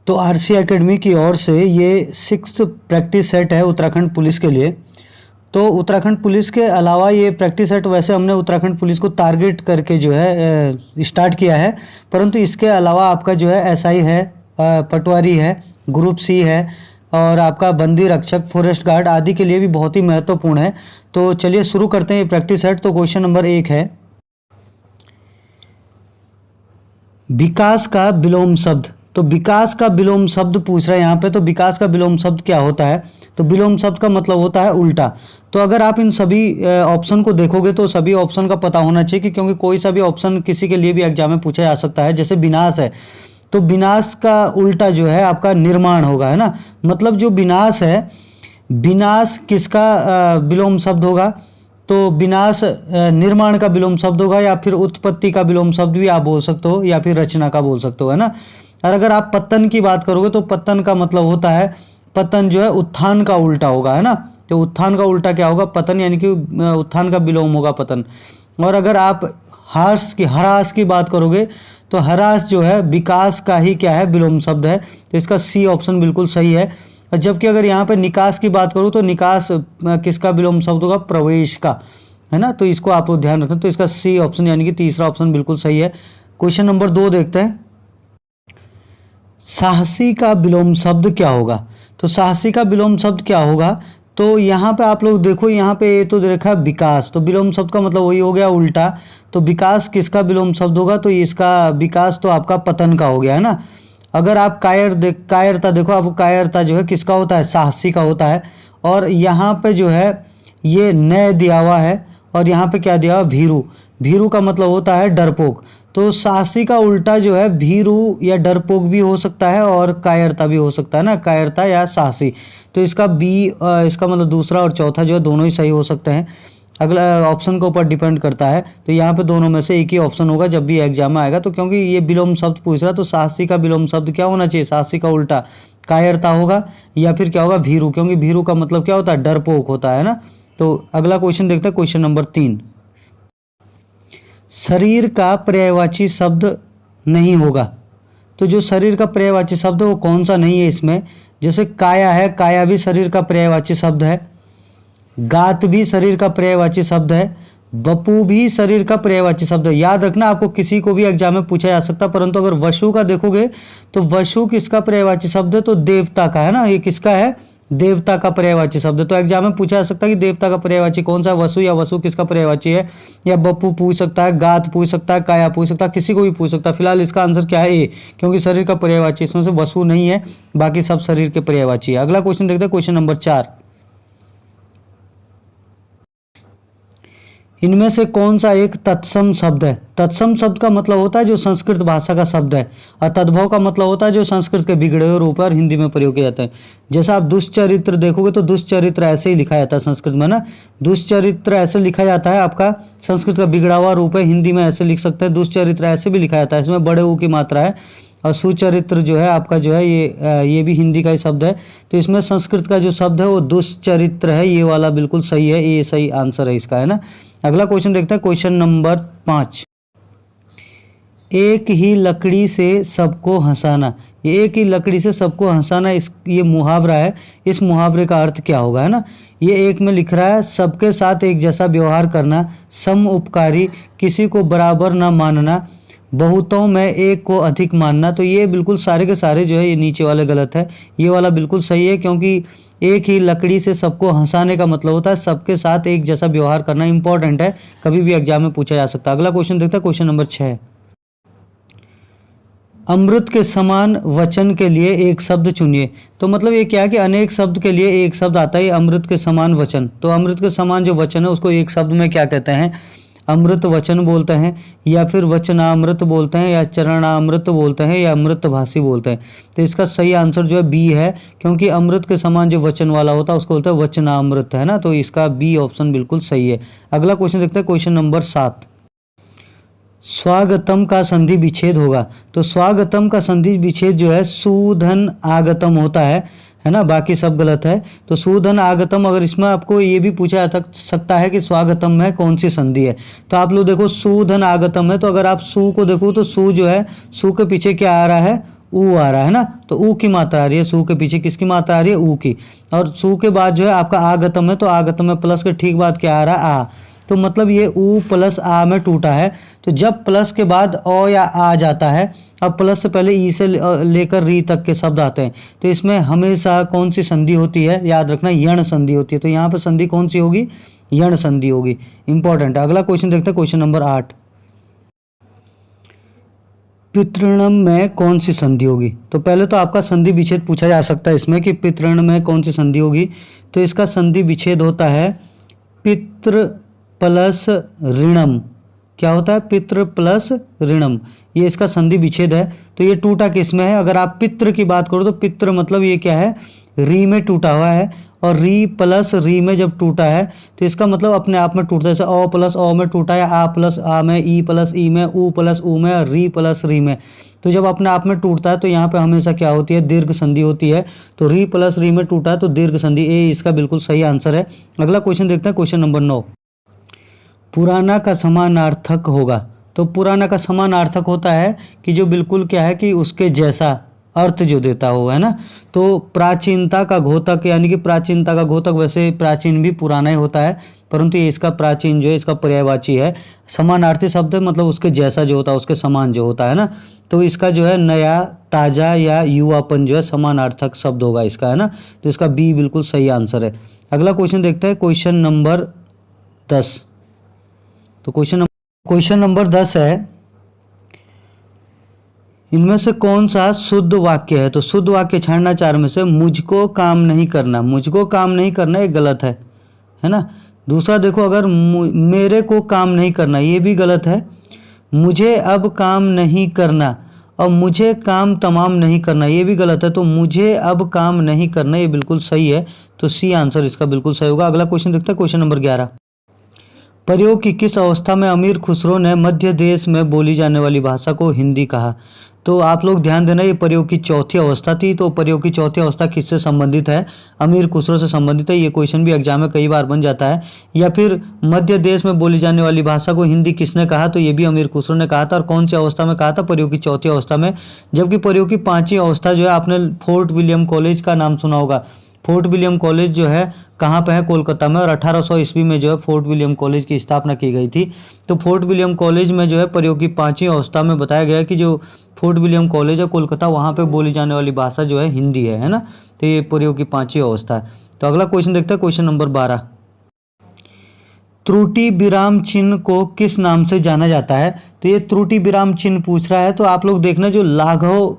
तो RC academy की ओर से ये 6th प्रैक्टिस सेट है उत्तराखंड पुलिस के लिए। तो उत्तराखंड पुलिस के अलावा ये प्रैक्टिस सेट वैसे हमने उत्तराखंड पुलिस को टारगेट करके जो है स्टार्ट किया है, परंतु इसके अलावा आपका जो है एसआई है, पटवारी है, ग्रुप सी है और आपका बंदी रक्षक, फॉरेस्ट गार्ड आदि के लिए भी बहुत ही महत्वपूर्ण है। तो चलिए शुरू करते हैं ये प्रैक्टिस सेट। तो क्वेश्चन नंबर 1 है, विकास का विलोम शब्द। तो विकास का विलोम शब्द पूछ रहा है यहाँ पे। तो विकास का विलोम शब्द क्या होता है? तो विलोम शब्द का मतलब होता है उल्टा। तो अगर आप इन सभी ऑप्शन को देखोगे तो सभी ऑप्शन का पता होना चाहिए, क्योंकि कोई सा भी ऑप्शन किसी के लिए भी एग्जाम में पूछा जा सकता है। जैसे विनाश है, तो विनाश का उल्टा जो है आपका निर्माण होगा, है ना। मतलब जो विनाश है, विनाश किसका विलोम शब्द होगा? तो विनाश निर्माण का विलोम शब्द होगा, या फिर उत्पत्ति का विलोम शब्द भी आप बोल सकते हो, या फिर रचना का बोल सकते हो, है ना। और अगर आप पतन की बात करोगे तो पतन का मतलब होता है, पतन जो है उत्थान का उल्टा होगा, है ना। तो उत्थान का उल्टा क्या होगा? पतन, यानी कि उत्थान का विलोम होगा पतन। और अगर आप ह्रास की बात करोगे तो ह्रास जो है विकास का ही क्या है? विलोम शब्द है। तो इसका सी ऑप्शन बिल्कुल सही है। जबकि अगर यहाँ पे निकास की बात करूँ तो निकास किसका विलोम शब्द होगा? प्रवेश का, है ना। तो इसको आप ध्यान रखें। तो इसका सी ऑप्शन यानी कि तीसरा ऑप्शन बिल्कुल सही है। क्वेश्चन नंबर 2 देखते हैं, साहसी का विलोम शब्द क्या होगा? तो साहसी का विलोम शब्द क्या होगा? तो यहाँ पे आप लोग देखो, यहाँ पे ये तो देखा विकास, तो विलोम शब्द का मतलब वही हो गया उल्टा। तो विकास किसका विलोम शब्द होगा? तो इसका विकास तो आपका पतन का हो गया, है ना। अगर आप कायरता देखो, आपको कायरता जो है किसका होता है? साहसी का होता है। और यहाँ पे जो है ये नय दिया हुआ है, और यहाँ पे क्या दिया हुआ? भीरू। भीरू का मतलब होता है डरपोक। तो साहसी का उल्टा जो है भीरू या डरपोक भी हो सकता है, और कायरता भी हो सकता है ना, कायरता या साहसी। तो इसका बी, इसका मतलब दूसरा और चौथा जो है दोनों ही सही हो सकते हैं। अगला ऑप्शन के ऊपर डिपेंड करता है। तो यहाँ पे दोनों में से एक ही ऑप्शन होगा जब भी एग्जाम में आएगा। तो क्योंकि ये विलोम शब्द पूछ रहा है, तो साहसी का विलोम शब्द क्या होना चाहिए? साहसी का उल्टा कायरता होगा, या फिर क्या होगा? भीरू, क्योंकि भीरू का मतलब क्या होता है? डरपोक होता है ना। तो अगला क्वेश्चन देखते हैं, क्वेश्चन नंबर 3, शरीर का पर्यायवाची शब्द नहीं होगा। तो जो शरीर का पर्यायवाची शब्द है वो कौन सा नहीं है इसमें? जैसे काया है, काया भी शरीर का पर्यायवाची शब्द है। गात भी शरीर का पर्यायवाची शब्द है। बपू भी शरीर का पर्यायवाची शब्द है। याद रखना, आपको किसी को भी एग्जाम में पूछा जा सकता है। परंतु अगर वसु का देखोगे तो वसु किसका पर्यायवाची शब्द है? तो देवता का, है ना। ये किसका है? देवता का पर्यायवाची शब्द। तो एग्जाम में पूछा जा सकता है कि देवता का पर्यायवाची कौन सा है? वसु, या वसु किसका पर्यायवाची है? या बप्पू पूछ सकता है, गात पूछ सकता है, काया पूछ सकता है, किसी को भी पूछ सकता है। फिलहाल इसका आंसर क्या है? ए, क्योंकि शरीर का पर्यायवाची इसमें से वसु नहीं है, बाकी सब शरीर के पर्यायवाची है। अगला क्वेश्चन देखते हैं, क्वेश्चन नंबर 4, इनमें से कौन सा एक तत्सम शब्द है? तत्सम शब्द का मतलब होता है जो संस्कृत भाषा का शब्द है, और तद्भव का मतलब होता है जो संस्कृत के बिगड़े हुए रूप और हिंदी में प्रयोग किया जाता है। जैसा आप दुष्चरित्र देखोगे तो दुष्चरित्र ऐसे ही लिखा जाता है संस्कृत में ना। दुष्चरित्र ऐसे लिखा जाता है, आपका संस्कृत का बिगड़ा हुआ रूप है, हिंदी में ऐसे लिख सकते हैं। दुष्चरित्र ऐसे भी लिखा जाता है, इसमें बड़े ऊ की मात्रा है। और सुचरित्र जो है आपका जो है ये भी हिंदी का ही शब्द है। तो इसमें संस्कृत का जो शब्द है वो दुष्चरित्र है। ये वाला बिल्कुल सही है, ये सही आंसर है इसका, है ना। अगला क्वेश्चन देखते हैं, क्वेश्चन नंबर 5, एक ही लकड़ी से सबको हंसाना। ये एक ही लकड़ी से सबको हंसाना, ये मुहावरा है। इस मुहावरे का अर्थ क्या होगा, है ना। ये एक में लिख रहा है, सबके साथ एक जैसा व्यवहार करना, सम उपकारी, किसी को बराबर ना मानना, बहुतों में एक को अधिक मानना। तो ये बिल्कुल सारे के सारे जो है ये नीचे वाले गलत है, ये वाला बिल्कुल सही है। क्योंकि एक ही लकड़ी से सबको हंसाने का मतलब होता है सबके साथ एक जैसा व्यवहार करना। इंपॉर्टेंट है, कभी भी एग्जाम में पूछा जा सकता है। अगला क्वेश्चन देखते हैं, क्वेश्चन नंबर 6, अमृत के समान वचन के लिए एक शब्द चुनिए। तो मतलब ये क्या है कि अनेक शब्द के लिए एक शब्द आता है, अमृत के समान वचन। तो अमृत के समान जो वचन है उसको एक शब्द में क्या कहते हैं? अमृत वचन बोलते हैं, या फिर वचनामृत बोलते हैं, या चरणामृत बोलते हैं, या अमृतभाषी बोलते हैं। तो इसका सही आंसर जो है बी है, क्योंकि अमृत के समान जो वचन वाला होता है उसको बोलते हैं वचनामृत, है ना। तो इसका बी ऑप्शन बिल्कुल सही है। अगला क्वेश्चन देखते हैं, क्वेश्चन नंबर 7, स्वागतम का संधि विच्छेद होगा। तो स्वागतम का संधि विच्छेद जो है सुधन आगतम होता है ना। बाकी सब गलत है। तो सुधन आगतम, अगर इसमें आपको ये भी पूछा जा सकता है कि स्वागतम में कौन सी संधि है, तो आप लोग देखो सुधन आगतम है। तो अगर आप सु को देखो तो सु जो है, सु के पीछे क्या आ रहा है? ऊ आ रहा है ना, तो ऊ की मात्रा आ रही है, सू के पीछे किसकी मात्रा आ रही है, ऊ की। और सू के बाद जो है आपका आगतम है, तो आगतम में प्लस के ठीक बाद क्या आ रहा है, आ। तो मतलब ये ऊ प्लस आ में टूटा है। तो जब प्लस के बाद ओ या आ जाता है, अब प्लस से पहले ई से लेकर री तक के शब्द आते हैं, तो इसमें हमेशा कौन सी संधि होती है, याद रखना यण संधि होती है। तो यहाँ पर संधि कौन सी होगी, यण संधि होगी। इंपॉर्टेंट है। अगला क्वेश्चन देखते हैं, क्वेश्चन नंबर 8। पितृणम में कौन सी संधि होगी। तो पहले तो आपका संधि विच्छेद पूछा जा सकता है इसमें कि पितृण में कौन सी संधि होगी। तो इसका संधि विच्छेद होता है पितृ प्लस ऋणम। क्या होता है, पितृ प्लस ऋणम, ये इसका संधि विच्छेद है। तो ये टूटा किस में है, अगर आप पितृ की बात करो तो पितृ मतलब ये क्या है, री में टूटा हुआ है, और री प्लस री में जब टूटा है तो इसका मतलब अपने आप में टूटता है। जैसे ओ प्लस ओ में टूटा है, आ प्लस आ में, ई प्लस ई में, ऊ प्लस ऊ में, और री प्लस री में। तो जब अपने आप में टूटता है तो यहाँ पे हमेशा क्या होती है, दीर्घ संधि होती है। तो री प्लस री में टूटा है तो दीर्घ संधि, ए इसका बिल्कुल सही आंसर है। अगला क्वेश्चन देखते हैं, क्वेश्चन नंबर 9। पुराना का समानार्थक होगा। तो पुराना का समानार्थक होता है कि जो बिल्कुल क्या है कि उसके जैसा अर्थ जो देता हो, है ना। तो प्राचीनता का घोतक, यानी कि प्राचीनता का घोतक, वैसे प्राचीन भी पुराना ही होता है, परंतु ये इसका प्राचीन जो है इसका पर्यायवाची है। समानार्थी शब्द है मतलब उसके जैसा जो होता है, उसके समान जो होता है ना। तो इसका जो है नया, ताजा या युवापन जो है समानार्थक शब्द होगा इसका, है ना। तो इसका बी बिल्कुल सही आंसर है। अगला क्वेश्चन देखते हैं, क्वेश्चन नंबर 10। तो क्वेश्चन नंबर 10 है, इनमें से कौन सा शुद्ध वाक्य है। तो शुद्ध वाक्य छाड़ना 4 में से मुझको काम नहीं करना, मुझको काम नहीं करना ये गलत है ना। दूसरा देखो, अगर मेरे को काम नहीं करना ये भी गलत है। मुझे अब काम नहीं करना और मुझे काम तमाम नहीं करना ये भी गलत है। तो मुझे अब काम नहीं करना ये बिल्कुल सही है। तो सी आंसर इसका बिल्कुल सही होगा। अगला क्वेश्चन देखते हैं, क्वेश्चन नंबर 11। प्रयोग की किस अवस्था में अमीर खुसरो ने मध्य देश में बोली जाने वाली भाषा को हिंदी कहा। तो आप लोग ध्यान देना, ये प्रयोग की चौथी अवस्था थी। तो प्रयोग की चौथी अवस्था किससे संबंधित है, अमीर खुसरो से संबंधित है। ये क्वेश्चन भी एग्जाम में कई बार बन जाता है। या फिर मध्य देश में बोली जाने वाली भाषा को हिंदी किसने कहा, तो ये भी अमीर खुसरो ने कहा था। और कौन सी अवस्था में कहा था, प्रयोग की चौथी अवस्था में। जबकि प्रयोग की 5वीं अवस्था जो है, आपने फोर्ट विलियम कॉलेज का नाम सुना होगा। फोर्ट विलियम कॉलेज जो है कहाँ पे है, कोलकाता में। और 1800 ईस्वी में जो है फोर्ट विलियम कॉलेज की स्थापना की गई थी। तो फोर्ट विलियम कॉलेज में जो है प्रयोग की 5वीं अवस्था में बताया गया है कि जो फोर्ट विलियम कॉलेज है कोलकाता, वहाँ पे बोली जाने वाली भाषा जो है हिंदी है ना। तो ये प्रयोग की 5वीं अवस्था है। तो अगला क्वेश्चन देखते हैं, क्वेश्चन नंबर 12। त्रुटि विराम चिन्ह को किस नाम से जाना जाता है। तो ये त्रुटि विराम चिन्ह पूछ रहा है। तो आप लोग देखना, जो लाघव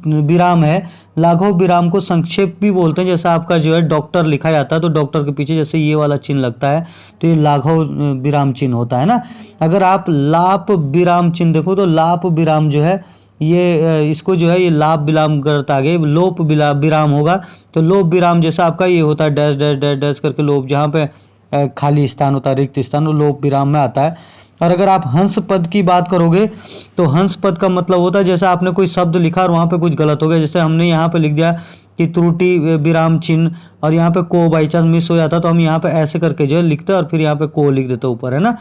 विराम है, लाघव विराम को संक्षेप भी बोलते हैं। जैसे आपका जो है डॉक्टर लिखा जाता है तो डॉक्टर के पीछे जैसे ये वाला चिन्ह लगता है तो ये लाघव विराम चिन्ह होता है ना। अगर आप लाप विराम चिन्ह देखो तो लाप विराम जो है ये इसको जो है ये लाप विराम करता आगे लोप विराम होगा। तो लोप विराम जैसा आपका ये होता है डैश डैश डैश डैश करके लोप, जहाँ पे खाली स्थान होता है, रिक्त स्थान, वो लोप विराम में आता है। और अगर आप हंस पद की बात करोगे तो हंस पद का मतलब होता है जैसे आपने कोई शब्द लिखा और वहाँ पे कुछ गलत हो गया। जैसे हमने यहाँ पे लिख दिया कि त्रुटि विराम चिन्ह और यहाँ पे को बाई चांस मिस हो जाता तो हम यहाँ पे ऐसे करके जो है लिखते और फिर यहाँ पे को लिख देते ऊपर, है ना।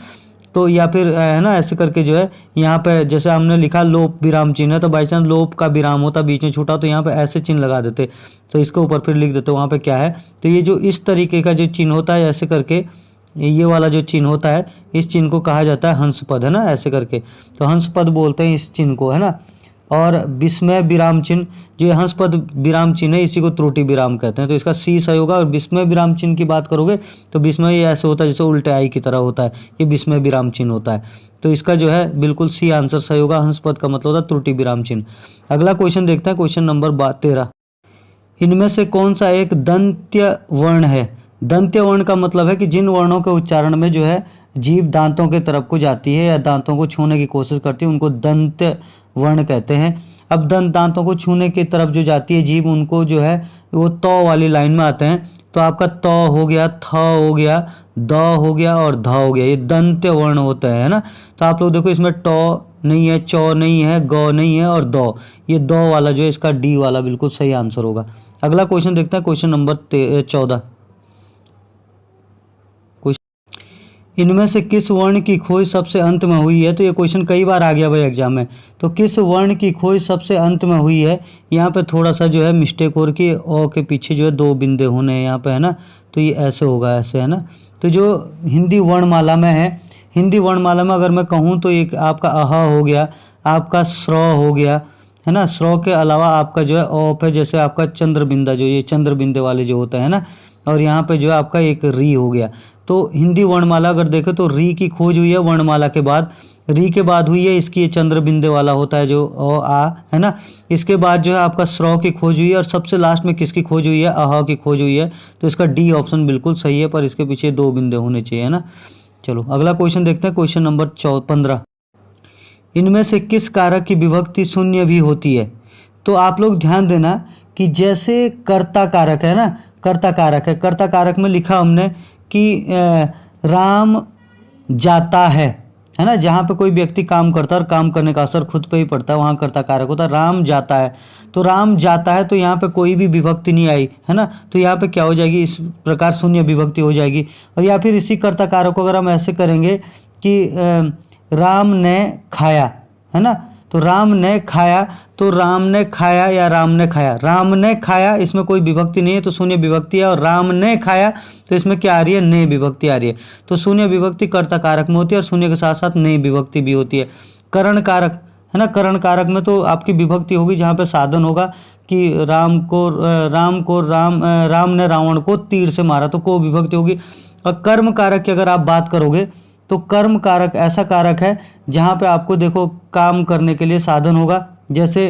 तो या फिर है ना ऐसे करके जो है यहाँ पे जैसे हमने लिखा लोप विराम चिन्ह है तो बाई चांस लोप का विराम होता बीच में छूटा तो यहाँ पे ऐसे चिन्ह लगा देते, तो इसके ऊपर फिर लिख देते वहाँ पे क्या है। तो ये जो इस तरीके का जो चिन्ह होता है ऐसे करके, ये वाला जो चिन्ह होता है इस चिन्ह को कहा जाता है हंस पद, है ना, ऐसे करके। तो हंस पद बोलते हैं इस चिन्ह को, है ना। और विस्मय विराम चिन्ह, जो हंस पद विराम चिन्ह है इसी को त्रुटि विराम कहते हैं। तो इसका सी सही होगा। और विस्मय विराम चिन्ह की बात करोगे तो विस्मय ऐसे होता है जैसे उल्टे आई की तरह होता है, ये विस्मय विराम चिन्ह होता है। तो इसका जो है बिल्कुल सी आंसर सही होगा। हंस पद का मतलब होता है त्रुटि विराम चिन्ह। अगला क्वेश्चन देखते हैं, क्वेश्चन नंबर 13। इनमें से कौन सा एक दंत्य वर्ण है। दंत्य वर्ण का मतलब है कि जिन वर्णों के उच्चारण में जो है जीभ दांतों के तरफ को जाती है या दांतों को छूने की कोशिश करती है उनको दंत्य वर्ण कहते हैं। अब दांतों को छूने की तरफ जो जाती है जीभ, उनको जो है वो तौ वाली लाइन में आते हैं। तो आपका तौ हो गया, थ हो गया, द हो गया और ध हो गया, ये दंत्य वर्ण होते हैं, है ना। तो आप लोग देखो इसमें टौ नहीं है, चौ नहीं है, गौ नहीं है और दौ, ये दौ वाला जो है इसका डी वाला बिल्कुल सही आंसर होगा। अगला क्वेश्चन देखते हैं, क्वेश्चन नंबर 14। इनमें से किस वर्ण की खोज सबसे अंत में हुई है? तो ये क्वेश्चन कई बार आ गया भाई एग्जाम में। तो किस वर्ण की खोज सबसे अंत में हुई है? यहाँ पे थोड़ा सा जो है मिस्टेक हो रखी है, ओ के पीछे जो है 2 बिंदु होने हैं यहाँ पे, है ना। तो ये ऐसे होगा, ऐसे, है ना। तो जो हिंदी वर्णमाला में है, हिंदी वर्णमाला में अगर मैं कहूँ तो एक आपका अह हो गया, आपका स्र हो गया, है ना। स्र के अलावा आपका जो है औप है, जैसे आपका चंद्रबिंदा, जो ये चंद्रबिंदे वाले जो होता है ना। और यहाँ पे जो है आपका एक री हो गया। तो हिंदी वर्णमाला अगर देखें तो री की खोज हुई है वर्णमाला के बाद, री के बाद हुई है इसकी, ये चंद्रबिंदे वाला होता है जो आ, है ना। इसके बाद जो है आपका स्र की खोज हुई है, और सबसे लास्ट में किसकी खोज हुई है? अह की खोज हुई है। तो इसका डी ऑप्शन बिल्कुल सही है, पर इसके पीछे 2 बिंदु होने चाहिए, है ना। चलो अगला क्वेश्चन देखते हैं, क्वेश्चन नंबर 15। इनमें से किस कारक की विभक्ति शून्य भी होती है? तो आप लोग ध्यान देना कि जैसे कर्ता कारक है ना, कर्ता कारक है, कर्ता कारक में लिखा हमने कि राम जाता है ना। जहाँ पे कोई व्यक्ति काम करता है और काम करने का असर खुद पे ही पड़ता है, वहाँ कर्ता कारक होता है। राम जाता है, तो राम जाता है, तो यहाँ पे कोई भी विभक्ति नहीं आई, है ना। तो यहाँ पे क्या हो जाएगी? इस प्रकार शून्य विभक्ति हो जाएगी। और या फिर इसी कर्ता कारक को अगर हम ऐसे करेंगे कि राम ने खाया, है ना। तो राम ने खाया, तो राम ने खाया या राम ने खाया, राम ने खाया, इसमें कोई विभक्ति नहीं है तो शून्य विभक्ति है। और राम ने खाया तो इसमें क्या आ रही है? ने विभक्ति आ रही है। तो शून्य विभक्ति कर्ता कारक में होती है, और शून्य के साथ साथ ने विभक्ति भी होती है। करण कारक, है ना, करण कारक में तो आपकी विभक्ति होगी जहाँ पे साधन होगा कि राम ने रावण को तीर से मारा, तो को विभक्ति होगी। और कर्म कारक की अगर आप बात करोगे तो कर्म कारक ऐसा कारक है जहाँ पे आपको देखो काम करने के लिए साधन होगा, जैसे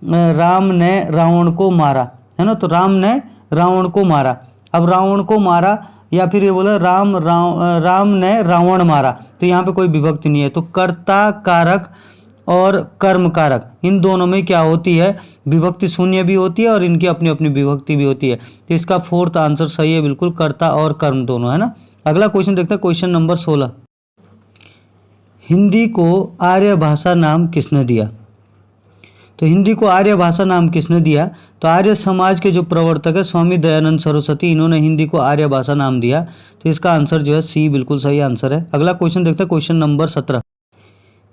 राम ने रावण को मारा, है ना। तो राम ने रावण को मारा, अब रावण को मारा, या फिर ये बोला राम ने रावण मारा, तो यहाँ पे कोई विभक्ति नहीं है। तो कर्ता कारक और कर्म कारक इन दोनों में क्या होती है? विभक्ति शून्य भी होती है और इनकी अपनी अपनी विभक्ति भी होती है। तो इसका 4th आंसर सही है बिल्कुल, कर्ता और कर्म दोनों, है ना। अगला क्वेश्चन देखते हैं, क्वेश्चन नंबर 16। हिंदी को आर्य भाषा नाम किसने दिया? तो हिंदी को आर्य भाषा नाम किसने दिया? तो आर्य समाज के जो प्रवर्तक है स्वामी दयानंद सरस्वती, इन्होंने हिंदी को आर्य भाषा नाम दिया। तो इसका आंसर जो है सी बिल्कुल सही आंसर है। अगला क्वेश्चन देखते हैं, क्वेश्चन नंबर 17।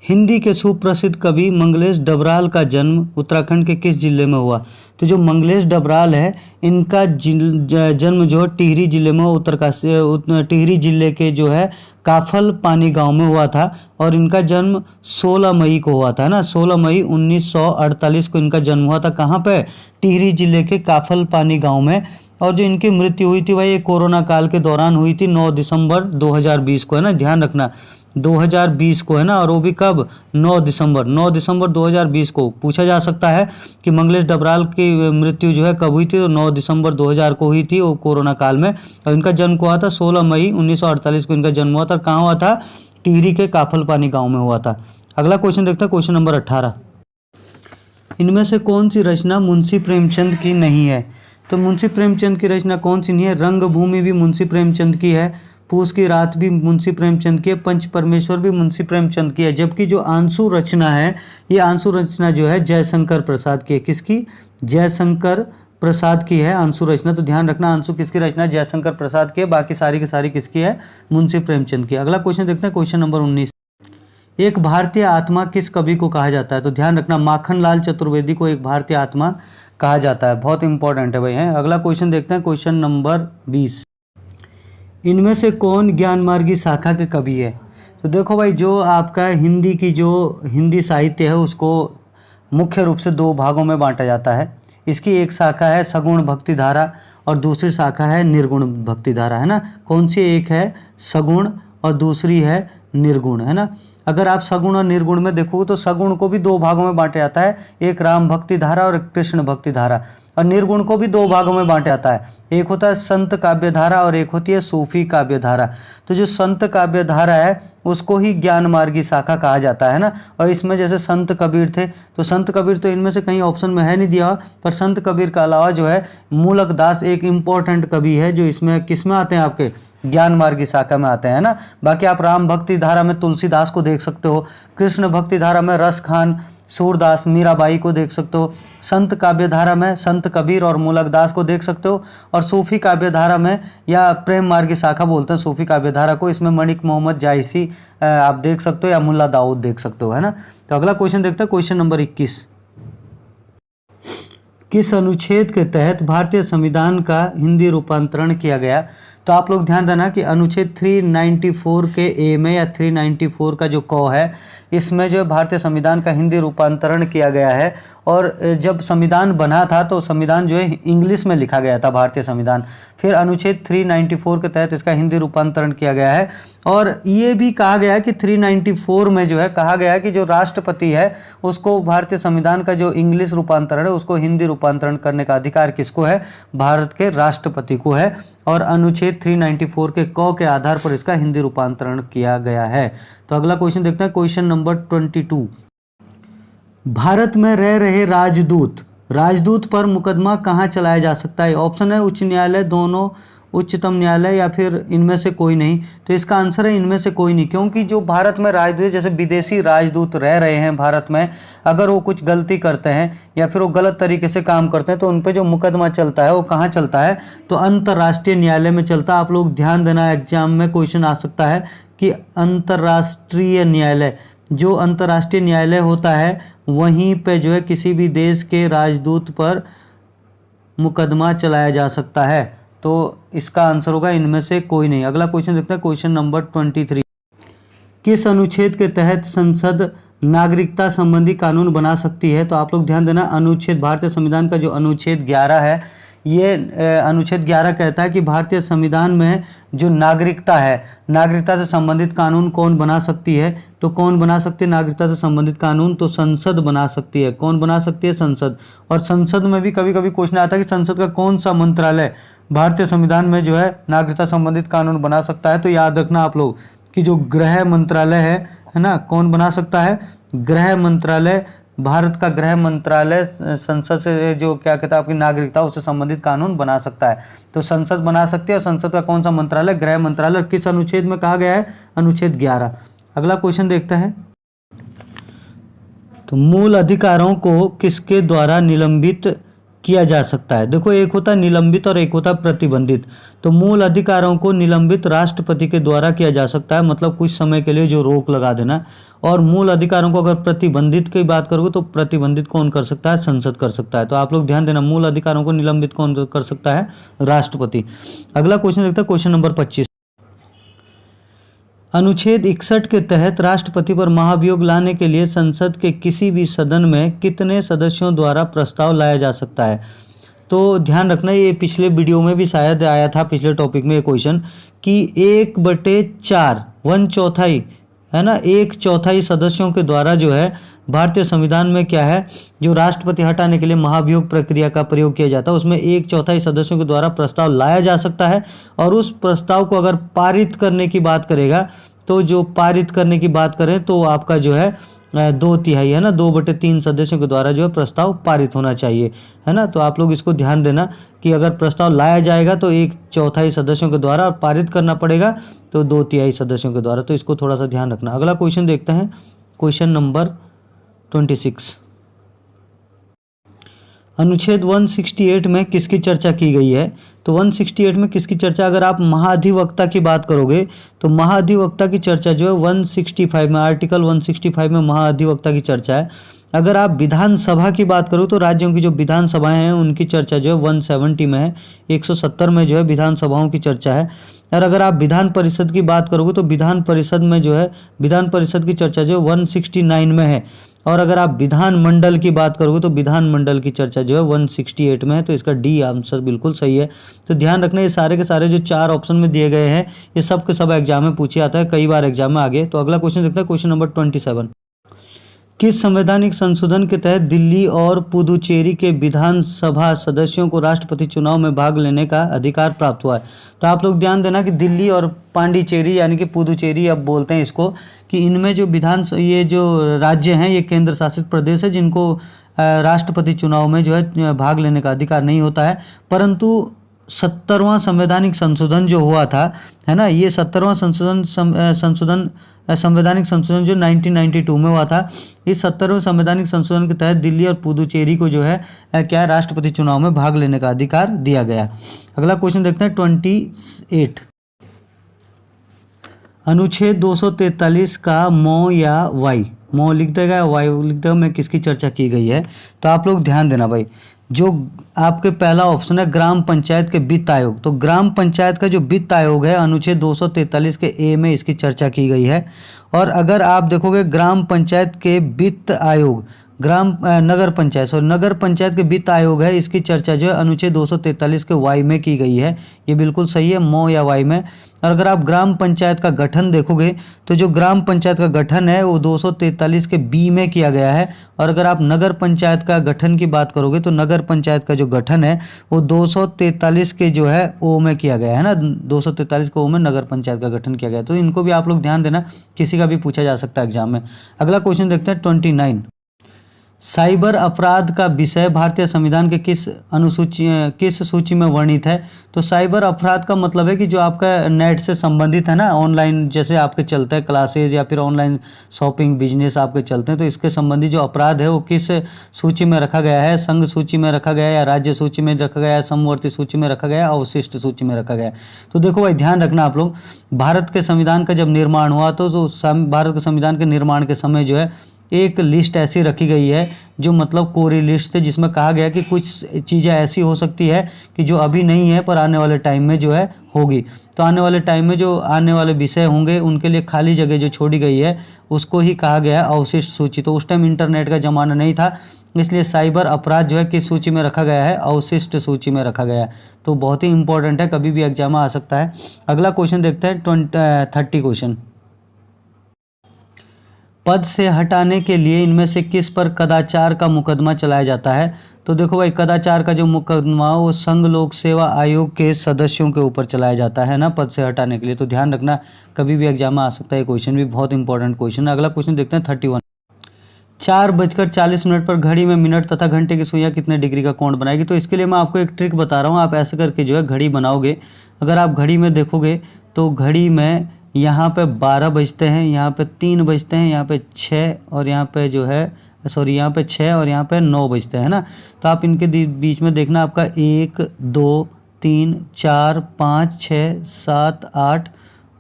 हिंदी के सुप्रसिद्ध कवि मंगलेश डबराल का जन्म उत्तराखंड के किस जिले में हुआ? तो जो मंगलेश डबराल है, इनका जन्म जो है टिहरी जिले में, उत्तरकाशी टिहरी जिले के जो है काफल पानी गांव में हुआ था। और इनका जन्म 16 मई को हुआ था, है ना। 16 मई 1948 को इनका जन्म हुआ था। कहाँ पे? टिहरी जिले के काफल पानी गाँव में। और जो इनकी मृत्यु हुई थी वह ये कोरोना काल के दौरान हुई थी, 9 दिसंबर 2020 को, है ना। ध्यान रखना 2020 को, है ना। और वो भी कब? 9 दिसंबर 2020 को। पूछा जा सकता है कि मंगलेश डबराल की मृत्यु जो है कब हुई थी? तो 9 दिसंबर 2000 को हुई थी, वो कोरोना काल में। और इनका जन्म हुआ था 16 मई 1948 को इनका जन्म हुआ था। कहाँ हुआ था? टिहरी के काफल पानी गाँव में हुआ था। अगला क्वेश्चन देखते हैं, क्वेश्चन नंबर 18। इनमें से कौन सी रचना मुंशी प्रेमचंद की नहीं है? तो मुंशी प्रेमचंद की रचना कौन सी नहीं है? रंगभूमि भी मुंशी प्रेमचंद की है, पूस की रात भी मुंशी प्रेमचंद की है, पंच परमेश्वर भी मुंशी प्रेमचंद की है। जबकि जो आंसू रचना है, ये आंसू रचना जो है जयशंकर प्रसाद की है। किसकी? जयशंकर प्रसाद की है आंसू रचना। तो ध्यान रखना आंसू किसकी रचना? जयशंकर प्रसाद की है। बाकी सारी की सारी किसकी है? मुंशी प्रेमचंद की। अगला क्वेश्चन देखते हैं, क्वेश्चन नंबर 19। एक भारतीय आत्मा किस कवि को कहा जाता है? तो ध्यान रखना माखनलाल चतुर्वेदी को एक भारतीय आत्मा कहा जाता है। बहुत इंपॉर्टेंट है भाई, है। अगला क्वेश्चन देखते हैं, क्वेश्चन नंबर 20। इनमें से कौन ज्ञानमार्गी शाखा के कवि है? तो देखो भाई, जो आपका हिंदी की जो हिंदी साहित्य है उसको मुख्य रूप से 2 भागों में बांटा जाता है। इसकी एक शाखा है सगुण भक्ति धारा और दूसरी शाखा है निर्गुण भक्ति धारा, है ना। कौन सी? एक है सगुण और दूसरी है निर्गुण, है ना। अगर आप सगुण और निर्गुण में देखोगे तो सगुण को भी 2 भागों में बांटा जाता है, एक राम भक्ति धारा और एक कृष्ण भक्ति धारा। और निर्गुण को भी 2 भागों में बांटा जाता है, एक होता है संत काव्य धारा और एक होती है सूफी काव्य धारा। तो जो संत काव्य धारा है उसको ही ज्ञान मार्गी शाखा कहा जाता है ना। और इसमें जैसे संत कबीर थे, तो संत कबीर तो इनमें से कहीं ऑप्शन में है नहीं दिया, पर संत कबीर के अलावा जो है मूलक दास एक इम्पोर्टेंट कवि है जो इसमें किस में आते हैं? आपके ज्ञान मार्गी शाखा में आते हैं ना। बाकी आप राम भक्ति धारा में तुलसीदास को देख सकते हो, कृष्ण भक्ति धारा में रस खान सूरदास, मीराबाई को देख सकते हो। संत काव्य धारा में संत कबीर और मूलक दास को देख सकते हो। और सूफी काव्य धारा में या प्रेम मार्ग की शाखा बोलते हैं सूफी काव्य धारा को, इसमें मणिक मोहम्मद जायसी आप देख सकते हो या मुल्ला दाऊद देख सकते हो, है ना। तो अगला क्वेश्चन देखते हैं, क्वेश्चन नंबर 21। किस अनुच्छेद के तहत भारतीय संविधान का हिंदी रूपांतरण किया गया? तो आप लोग ध्यान देना कि अनुच्छेद 394 के ए में या 394 का जो क है, इसमें जो भारतीय संविधान का हिंदी रूपांतरण किया गया है। और जब संविधान बना था तो संविधान जो है इंग्लिश में लिखा गया था, भारतीय संविधान। फिर अनुच्छेद 394 के तहत इसका हिंदी रूपांतरण किया गया है। और ये भी कहा गया है कि 394 में जो है कहा गया है कि जो राष्ट्रपति है उसको भारतीय संविधान का जो इंग्लिश रूपांतरण है उसको हिंदी रूपांतरण करने का अधिकार किसको है? भारत के राष्ट्रपति को है। और अनुच्छेद 394 के क के आधार पर इसका हिंदी रूपांतरण किया गया है। तो अगला क्वेश्चन देखते हैं, क्वेश्चन नंबर 22। भारत में रह रहे राजदूत पर मुकदमा कहाँ चलाया जा सकता है? ऑप्शन है उच्च न्यायालय, दोनों, उच्चतम न्यायालय या फिर इनमें से कोई नहीं। तो इसका आंसर है इनमें से कोई नहीं, क्योंकि जो भारत में राजदूत, जैसे विदेशी राजदूत रह रहे हैं भारत में, अगर वो कुछ गलती करते हैं या फिर वो गलत तरीके से काम करते हैं तो उन पे जो मुकदमा चलता है वो कहाँ चलता है? तो अंतर्राष्ट्रीय न्यायालय में चलता है। आप लोग ध्यान देना, एग्जाम में क्वेश्चन आ सकता है कि अंतर्राष्ट्रीय न्यायालय, जो अंतर्राष्ट्रीय न्यायालय होता है वहीं पे जो है किसी भी देश के राजदूत पर मुकदमा चलाया जा सकता है। तो इसका आंसर होगा इनमें से कोई नहीं। अगला क्वेश्चन देखते हैं, क्वेश्चन नंबर 23। किस अनुच्छेद के तहत संसद नागरिकता संबंधी कानून बना सकती है? तो आप लोग ध्यान देना, अनुच्छेद, भारतीय संविधान का जो अनुच्छेद 11 है, ये अनुच्छेद 11 कहता है कि भारतीय संविधान में जो नागरिकता है, नागरिकता से संबंधित कानून कौन बना सकती है? तो कौन बना सकती है नागरिकता से संबंधित कानून? तो संसद बना सकती है। कौन बना सकती है? संसद। और संसद में भी कभी कभी क्वेश्चन आता है कि संसद का कौन सा मंत्रालय भारतीय संविधान में जो है नागरिकता संबंधित कानून बना सकता है? तो याद रखना आप लोग कि जो गृह मंत्रालय है ना, कौन बना सकता है? गृह मंत्रालय, भारत का गृह मंत्रालय संसद से जो क्या कहता है आपकी नागरिकता उससे संबंधित कानून बना सकता है। तो संसद बना सकती है। और संसद का कौन सा मंत्रालय? गृह मंत्रालय। किस अनुच्छेद में कहा गया है? अनुच्छेद 11। अगला क्वेश्चन देखते हैं, तो मूल अधिकारों को किसके द्वारा निलंबित किया जा सकता है? देखो, एक होता है निलंबित और एक होता है प्रतिबंधित। तो मूल अधिकारों को निलंबित राष्ट्रपति के द्वारा किया जा सकता है, मतलब कुछ समय के लिए जो रोक लगा देना। और मूल अधिकारों को अगर प्रतिबंधित की बात करोगे तो प्रतिबंधित कौन कर सकता है? संसद कर सकता है। तो आप लोग ध्यान देना, मूल अधिकारों को निलंबित कौन कर सकता है? राष्ट्रपति। अगला क्वेश्चन देखते हैं, क्वेश्चन नंबर 25। अनुच्छेद 61 के तहत राष्ट्रपति पर महाभियोग लाने के लिए संसद के किसी भी सदन में कितने सदस्यों द्वारा प्रस्ताव लाया जा सकता है? तो ध्यान रखना, ये पिछले वीडियो में भी शायद आया था, पिछले टॉपिक में ये क्वेश्चन, कि 1/4, 1/4 है ना, 1/4 सदस्यों के द्वारा जो है भारतीय संविधान में क्या है, जो राष्ट्रपति हटाने के लिए महाभियोग प्रक्रिया का प्रयोग किया जाता है, उसमें 1/4 सदस्यों के द्वारा प्रस्ताव लाया जा सकता है। और उस प्रस्ताव को अगर पारित करने की बात करेगा, तो जो पारित करने की बात करें तो आपका जो है 2/3 है ना, 2/3 सदस्यों के द्वारा जो है प्रस्ताव पारित होना चाहिए, है ना। तो आप लोग इसको ध्यान देना कि अगर प्रस्ताव लाया जाएगा तो 1/4 सदस्यों के द्वारा, और पारित करना पड़ेगा तो 2/3 सदस्यों के द्वारा। तो इसको थोड़ा सा ध्यान रखना। अगला क्वेश्चन देखते हैं, क्वेश्चन नंबर 26। अनुच्छेद 168 में किसकी चर्चा की गई है? तो 168 में किसकी चर्चा, अगर आप महाधिवक्ता की बात करोगे तो महाधिवक्ता की चर्चा जो है 165 में, आर्टिकल 165 में महाधिवक्ता की चर्चा है। अगर आप विधानसभा की बात करो तो राज्यों की जो विधानसभाएं हैं उनकी चर्चा जो है 170 में है, 170 में जो है विधानसभाओं की चर्चा है। और अगर आप विधान परिषद की बात करोगे तो विधान परिषद में जो है विधान परिषद की चर्चा जो है 169 में है। और अगर आप विधानमंडल की बात करोगे तो विधानमंडल की चर्चा जो है 168 में है। तो इसका डी आंसर बिल्कुल सही है। तो ध्यान रखना, ये सारे के सारे जो 4 ऑप्शन में दिए गए हैं ये सब के सब एग्जाम में पूछे आता है, कई बार एग्जाम में आगे। तो अगला क्वेश्चन देखते हैं, क्वेश्चन नंबर 27। किस संवैधानिक संशोधन के तहत दिल्ली और पुदुचेरी के विधानसभा सदस्यों को राष्ट्रपति चुनाव में भाग लेने का अधिकार प्राप्त हुआ है? तो आप लोग ध्यान देना कि दिल्ली और पांडिचेरी यानी कि पुदुचेरी अब बोलते हैं इसको, कि इनमें जो ये जो राज्य हैं ये केंद्र शासित प्रदेश है जिनको राष्ट्रपति चुनाव में जो है भाग लेने का अधिकार नहीं होता है। परंतु 70वां संवैधानिक संशोधन जो हुआ था, है ना, ये 70वां संवैधानिक संशोधन जो 1992 में हुआ था, इस 70वें संवैधानिक संशोधन के तहत दिल्ली और पुदुचेरी को जो है क्या है, राष्ट्रपति चुनाव में भाग लेने का अधिकार दिया गया। अगला क्वेश्चन देखते हैं 28। अनुच्छेद 243 का मौ या वाई, मौ लिख देगा या वाई लिख देगा में किसकी चर्चा की गई है, तो आप लोग ध्यान देना भाई। जो आपके पहला ऑप्शन है ग्राम पंचायत के वित्त आयोग, तो ग्राम पंचायत का जो वित्त आयोग है अनुच्छेद 243 के ए में इसकी चर्चा की गई है। और अगर आप देखोगे ग्राम पंचायत के वित्त आयोग, नगर पंचायत के वित्त आयोग है, इसकी चर्चा जो है अनुच्छेद 243 के वाई में की गई है। ये बिल्कुल सही है, मौ या वाई में। और अगर आप ग्राम पंचायत का गठन देखोगे तो जो ग्राम पंचायत का गठन है वो 243 के बी में किया गया है। और अगर आप नगर पंचायत का गठन की बात करोगे तो नगर पंचायत का जो गठन है वो 243 के जो है ओ में किया गया है ना, 243 के ओ में नगर पंचायत का गठन किया गया है। तो इनको भी आप लोग ध्यान देना, किसी का भी पूछा जा सकता है एग्जाम में। अगला क्वेश्चन देखते हैं 29। साइबर अपराध का विषय भारतीय संविधान के किस सूची में वर्णित है, तो साइबर अपराध का मतलब है कि जो आपका नेट से संबंधित है ना, ऑनलाइन जैसे आपके चलते हैं क्लासेज या फिर ऑनलाइन शॉपिंग बिजनेस आपके चलते हैं, तो इसके संबंधी जो अपराध है वो किस सूची में रखा गया है, संघ सूची में रखा गया है या राज्य सूची में रखा गया है, समवर्ती सूची में रखा गया है, अवशिष्ट सूची में रखा गया है। तो देखो भाई ध्यान रखना आप लोग, भारत के संविधान का जब निर्माण हुआ तो भारत के संविधान के निर्माण के समय जो है एक लिस्ट ऐसी रखी गई है जो मतलब कोरी लिस्ट थे, जिसमें कहा गया कि कुछ चीज़ें ऐसी हो सकती है कि जो अभी नहीं है पर आने वाले टाइम में जो है होगी। तो आने वाले टाइम में जो आने वाले विषय होंगे उनके लिए खाली जगह जो छोड़ी गई है उसको ही कहा गया है अवशिष्ट सूची। तो उस टाइम इंटरनेट का ज़माना नहीं था, इसलिए साइबर अपराध जो है किस सूची में रखा गया है, अवशिष्ट सूची में रखा गया है। तो बहुत ही इंपॉर्टेंट है, कभी भी एग्जाम में आ सकता है। अगला क्वेश्चन देखते हैं 30 क्वेश्चन। पद से हटाने के लिए इनमें से किस पर कदाचार का मुकदमा चलाया जाता है, तो देखो भाई कदाचार का जो मुकदमा वो संघ लोक सेवा आयोग के सदस्यों के ऊपर चलाया जाता है ना, पद से हटाने के लिए। तो ध्यान रखना, कभी भी एग्जाम में आ सकता है, क्वेश्चन भी बहुत इंपॉर्टेंट क्वेश्चन है। अगला क्वेश्चन देखते हैं 31। 4:40 पर घड़ी में मिनट तथा घंटे की सुइयां कितने डिग्री का कोण बनाएगी, तो इसके लिए मैं आपको एक ट्रिक बता रहा हूँ। आप ऐसे करके जो है घड़ी बनाओगे, अगर आप घड़ी में देखोगे तो घड़ी में यहाँ पे 12 बजते हैं, यहाँ पे 3 बजते हैं, यहाँ पे 6 और यहाँ पे जो है यहाँ पे 6 और यहाँ पे 9 बजते हैं ना। तो आप इनके बीच में देखना, आपका 1 2 3 4 5 6 7 8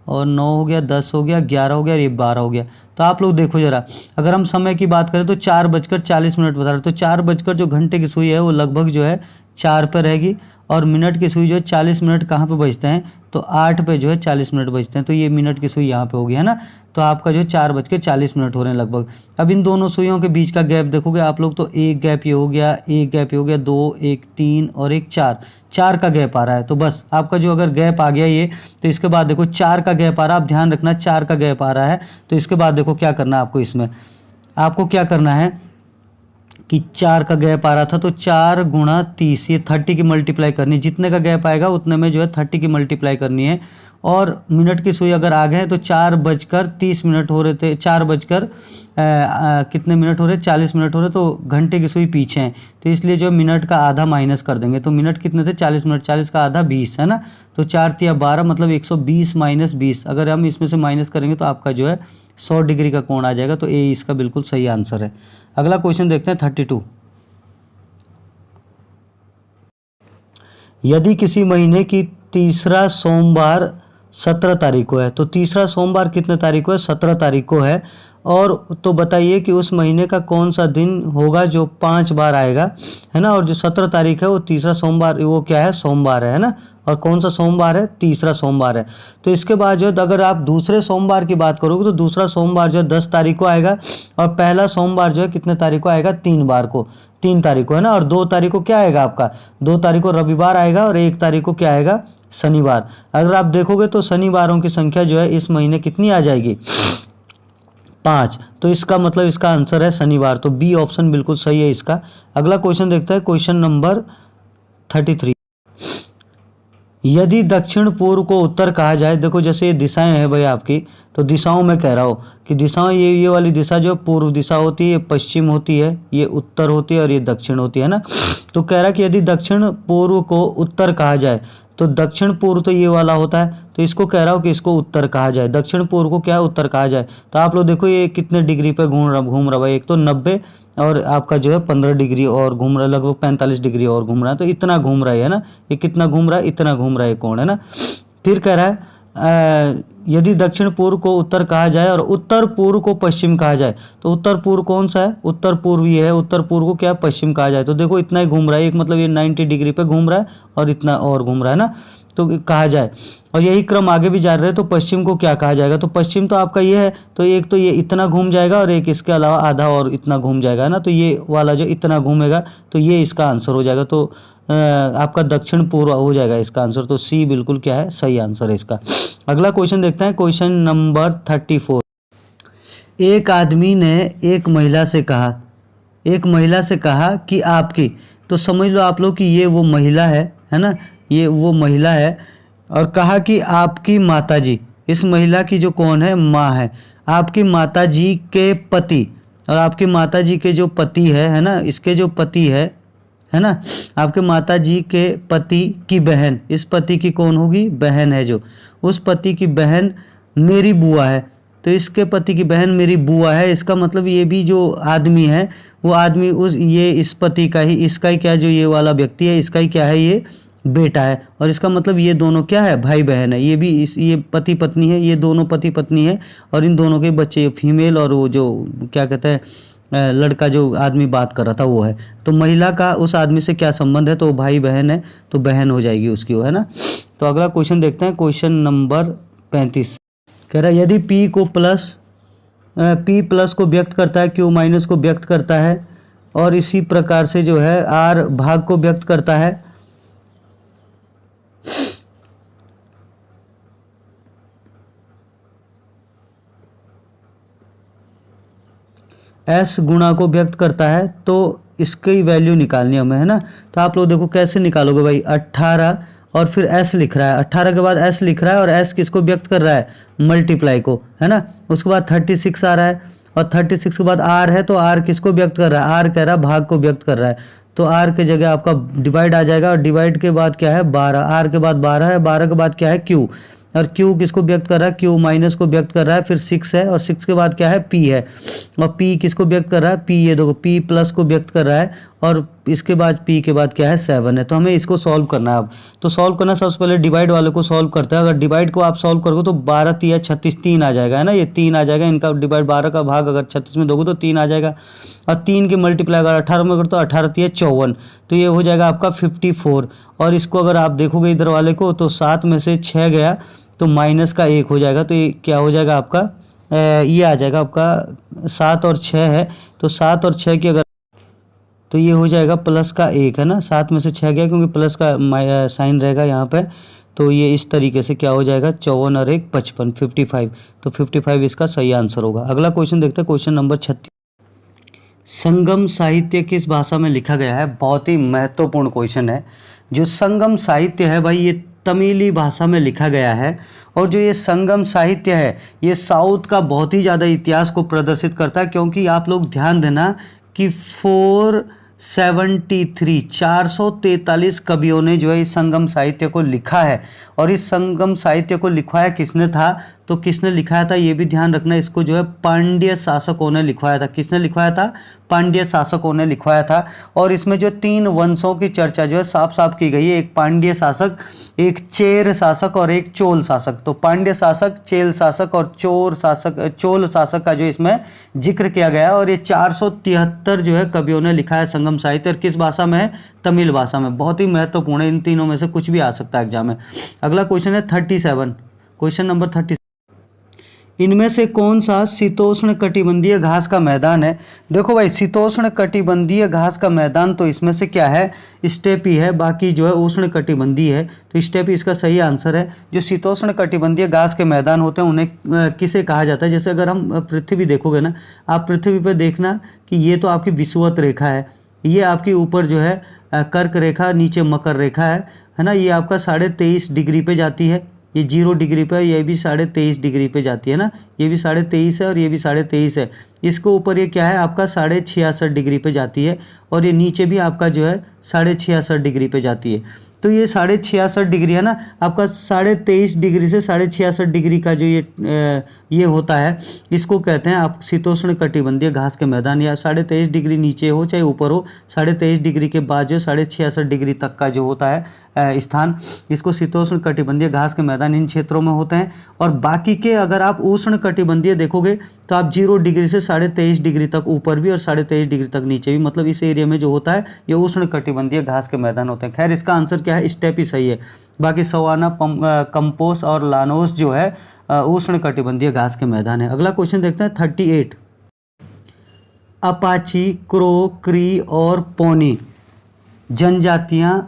और 9 हो गया, 10 हो गया, 11 हो गया और ये 12 हो गया। तो आप लोग देखो जरा, अगर हम समय की बात करें तो 4:40 बता रहे, तो 4 जो घंटे की सुई है वो लगभग जो है 4 पे रहेगी, और मिनट की सुई जो है 40 मिनट कहाँ पे बजते हैं, तो 8 पे जो है 40 मिनट बजते हैं। तो ये मिनट की सुई यहाँ पे होगी, है ना। तो आपका जो है 4:40 हो रहे हैं लगभग। अब इन दोनों सुइयों के बीच का गैप देखोगे आप लोग, तो एक गैप ये हो गया, एक गैप ये हो गया, 2 1 3 और एक 4 का गैप आ रहा है। तो बस आपका जो अगर गैप आ गया ये, तो इसके बाद देखो 4 का गैप आ रहा है, आप ध्यान रखना 4 का गैप आ रहा है। तो इसके बाद देखो क्या करना है आपको, इसमें आपको क्या करना है कि 4 का गैप आ रहा था तो 4 गुणा 30, ये 30 की मल्टीप्लाई करनी है, जितने का गैप आएगा उतने में जो है 30 की मल्टीप्लाई करनी है। और मिनट की सुई अगर आ गए तो 4:30 हो रहे थे, 4 कितने मिनट हो रहे, 40 मिनट हो रहे, तो घंटे की सुई पीछे है, तो इसलिए जो मिनट का आधा माइनस कर देंगे। तो मिनट कितने थे, 40 मिनट, 40 का आधा 20 है ना। तो 4 तिया 12 मतलब 120 माइनस 20, अगर हम इसमें से माइनस करेंगे तो आपका जो है 100 डिग्री का कोण आ जाएगा। तो ए इसका बिल्कुल सही आंसर है। अगला क्वेश्चन देखते हैं 32। यदि किसी महीने की तीसरा सोमवार 17 तारीख को है, तो तीसरा सोमवार कितने तारीख को है, 17 तारीख को है। और तो बताइए कि उस महीने का कौन सा दिन होगा जो 5 बार आएगा, है ना। और जो 17 तारीख है वो तीसरा सोमवार, वो क्या है, सोमवार है ना। और कौन सा सोमवार है, तीसरा सोमवार है। तो इसके बाद जो अगर आप दूसरे सोमवार की बात करोगे तो दूसरा सोमवार जो है 10 तारीख को आएगा, और पहला सोमवार जो है कितने तारीख को आएगा, 3 तारीख को है ना। और 2 तारीख को क्या आएगा आपका, 2 तारीख को रविवार आएगा, और 1 तारीख को क्या आएगा, शनिवार। अगर आप देखोगे तो शनिवारों की संख्या जो है इस महीने कितनी आ जाएगी, 5। तो इसका मतलब इसका आंसर है शनिवार। तो बी ऑप्शन बिल्कुल सही है इसका। अगला क्वेश्चन देखते हैं, क्वेश्चन नंबर 33। यदि दक्षिण पूर्व को उत्तर कहा जाए, देखो जैसे ये दिशाएं हैं भाई आपकी, तो दिशाओं में कह रहा हूँ कि दिशाओं, ये वाली दिशा जो पूर्व दिशा होती है, ये पश्चिम होती है, ये उत्तर होती है और ये दक्षिण होती है ना। तो कह रहा है कि यदि दक्षिण पूर्व को उत्तर कहा जाए, तो दक्षिण पूर्व तो ये वाला होता है, तो इसको कह रहा हूँ कि इसको उत्तर कहा जाए, दक्षिण पूर्व को क्या उत्तर कहा जाए। तो आप लोग देखो ये कितने डिग्री पे घूम रहा भाई, एक तो 90 और आपका जो है 15 डिग्री और घूम रहा है, लगभग 45 डिग्री और घूम रहा है, तो इतना घूम रहा है ना, ये कितना घूम रहा है, इतना घूम रहा है कोण है ना। फिर कह रहा है यदि दक्षिण पूर्व को उत्तर कहा जाए और उत्तर पूर्व को पश्चिम कहा जाए, तो उत्तर पूर्व कौन सा है, उत्तर पूर्व ये है, उत्तर पूर्व को क्या पश्चिम कहा जाए। तो देखो इतना ही घूम रहा है, एक मतलब ये 90 डिग्री पे घूम रहा है और इतना और घूम रहा है ना, तो कहा जाए। और यही क्रम आगे भी जा रहे हैं, तो पश्चिम को क्या कहा जाएगा, तो पश्चिम तो आपका ये है, तो एक तो ये इतना घूम जाएगा और एक इसके अलावा आधा और इतना घूम जाएगा ना, तो ये वाला जो इतना घूमेगा, तो ये इसका आंसर हो जाएगा। तो आपका दक्षिण पूर्व हो जाएगा इसका आंसर। तो सी बिल्कुल क्या है, सही आंसर है इसका। अगला क्वेश्चन देखते हैं, क्वेश्चन नंबर 34। एक आदमी ने एक महिला से कहा कि आपकी, तो समझ लो आप लोग कि ये वो महिला है ना, ये वो महिला है, और कहा कि आपकी माताजी, इस महिला की जो कौन है, माँ है, आपकी माताजी के पति, और आपकी माताजी के जो पति है ना, इसके जो पति है ना, आपके माताजी के पति की बहन, इस पति की कौन होगी, बहन है, जो उस पति की बहन मेरी बुआ है। तो इसके पति की बहन मेरी बुआ है, इसका मतलब ये भी जो आदमी है, वो आदमी ये इस पति का ही, इसका ही क्या, जो ये वाला व्यक्ति है, इसका ही क्या है, ये बेटा है। और इसका मतलब ये दोनों क्या है, भाई बहन है। ये भी ये पति पत्नी है, ये दोनों पति पत्नी है, और इन दोनों के बच्चे, फीमेल और वो जो क्या कहते हैं, लड़का जो आदमी बात कर रहा था वो है। तो महिला का उस आदमी से क्या संबंध है, तो भाई बहन है, तो बहन हो जाएगी उसकी, वो है ना। तो अगला क्वेश्चन देखते हैं, क्वेश्चन नंबर 35। कह रहा है यदि P प्लस को व्यक्त करता है, Q माइनस को व्यक्त करता है, और इसी प्रकार से जो है R भाग को व्यक्त करता है, S गुणा को व्यक्त करता है, तो इसकी वैल्यू निकालनी हमें, है ना। तो आप लोग देखो कैसे निकालोगे भाई, 18 और फिर S लिख रहा है, 18 के बाद S लिख रहा है, और S किसको व्यक्त कर रहा है, मल्टीप्लाई को, है ना। उसके बाद 36 आ रहा है, और 36 के बाद R है, तो R किसको व्यक्त कर रहा है, R कह रहा है भाग को व्यक्त कर रहा है, तो R के जगह आपका डिवाइड आ जाएगा, और डिवाइड के बाद क्या है 12, R के बाद 12 है, 12 के बाद क्या है Q, और Q किसको व्यक्त कर रहा है, Q माइनस को व्यक्त कर रहा है, फिर 6 है, और 6 के बाद क्या है P है, और P किसको व्यक्त कर रहा है, P ये देखो P प्लस को व्यक्त कर रहा है, और इसके बाद P के बाद क्या है 7 है। तो हमें इसको सॉल्व करना है। अब तो सॉल्व करना, सबसे पहले डिवाइड वाले को सॉल्व करते हैं। अगर डिवाइड को आप सॉल्व करोगे तो 12 3 36, 3 आ जाएगा, है ना, ये 3 आ जाएगा, इनका डिवाइड 12 का भाग अगर 36 में दोगे तो 3 आ जाएगा, और 3 के मल्टीप्लाई अगर 18 में करो तो 18 3 54, तो ये हो जाएगा आपका 54। और इसको अगर आप देखोगे इधर वाले को, तो 7 में से 6 गया तो माइनस का 1 हो जाएगा, तो ये क्या हो जाएगा आपका, ये आ जाएगा आपका 7 और 6 है, तो 7 और 6 की अगर, तो ये हो जाएगा प्लस का 1, है ना, 7 में से 6 गया क्योंकि प्लस का साइन रहेगा यहाँ पे, तो ये इस तरीके से क्या हो जाएगा, 54 और 1 55, 55, तो 55 इसका सही आंसर होगा। अगला क्वेश्चन देखते हैं, क्वेश्चन नंबर 36। संगम साहित्य किस भाषा में लिखा गया है, बहुत ही महत्वपूर्ण क्वेश्चन है। जो संगम साहित्य है भाई, ये तमिली भाषा में लिखा गया है, और जो ये संगम साहित्य है, ये साउथ का बहुत ही ज़्यादा इतिहास को प्रदर्शित करता है, क्योंकि आप लोग ध्यान देना कि 443 कवियों ने जो है इस संगम साहित्य को लिखा है। और इस संगम साहित्य को लिखवाया किसने था, तो किसने लिखाया था ये भी ध्यान रखना, इसको जो है पांड्य शासकों ने लिखवाया था। किसने लिखवाया था, पांड्य शासकों ने लिखवाया था। और इसमें जो 3 वंशों की चर्चा जो है साफ साफ की गई है, एक पांड्य शासक, एक चेर शासक और एक चोल शासक। तो पांड्य शासक, चेल शासक और चोल शासक का जो इसमें जिक्र किया गया है। और ये 473 जो है कवियों ने लिखा है संगम साहित्य, और किस भाषा में है, तमिल भाषा में। बहुत ही महत्वपूर्ण है, इन तीनों में से कुछ भी आ सकता है एग्जाम में। अगला क्वेश्चन है 37, क्वेश्चन नंबर 37। इनमें से कौन सा शीतोष्ण कटिबंधीय घास का मैदान है। देखो भाई, शीतोष्ण कटिबंधीय घास का मैदान तो इसमें से क्या है, स्टेपी है, बाकी जो है उष्ण कटिबंधीय है, तो स्टेपी इसका सही आंसर है। जो शीतोष्ण कटिबंधीय घास के मैदान होते हैं उन्हें किसे कहा जाता है, जैसे अगर हम पृथ्वी देखोगे ना, आप पृथ्वी पर देखना कि ये तो आपकी विषुवत रेखा है, ये आपके ऊपर जो है कर्क रेखा, नीचे मकर रेखा है, है ना, ये आपका 23.5 डिग्री पे जाती है, ये 0 डिग्री पे, ये भी 23.5 डिग्री पे जाती है ना, ये भी 23.5 है और ये भी 23.5 है। इसके ऊपर ये क्या है आपका 66.5 डिग्री पे जाती है और ये नीचे भी आपका जो है 66.5 डिग्री पे जाती है। तो ये 66.5 डिग्री है ना, आपका 23.5 डिग्री से 66.5 डिग्री का जो ये होता है, इसको कहते हैं आप शीतोष्ण कटिबंधीय घास के मैदान। या 23.5 डिग्री नीचे हो चाहे ऊपर हो, 23.5 डिग्री के बाद जो 66.5 डिग्री तक का जो होता है स्थान, इसको शीतोष्ण कटिबंधीय घास के मैदान इन क्षेत्रों में होते हैं। और बाकी के अगर आप उष्ण कटिबंधीय देखोगे तो आप 0 डिग्री से 23.5 डिग्री तक ऊपर भी और 23.5 डिग्री तक नीचे भी, मतलब इस एरिया में जो होता है ये उष्ण कटिबंधीय घास के मैदान होते हैं। खैर इसका आंसर क्या है, स्टेप ही सही है। बाकी सवाना, कंपोस और लानोस जो है उष्ण कटिबंधीय घास के मैदान है। अगला क्वेश्चन देखते हैं 38। अपाची, क्रो, क्री और पोनी जनजातियां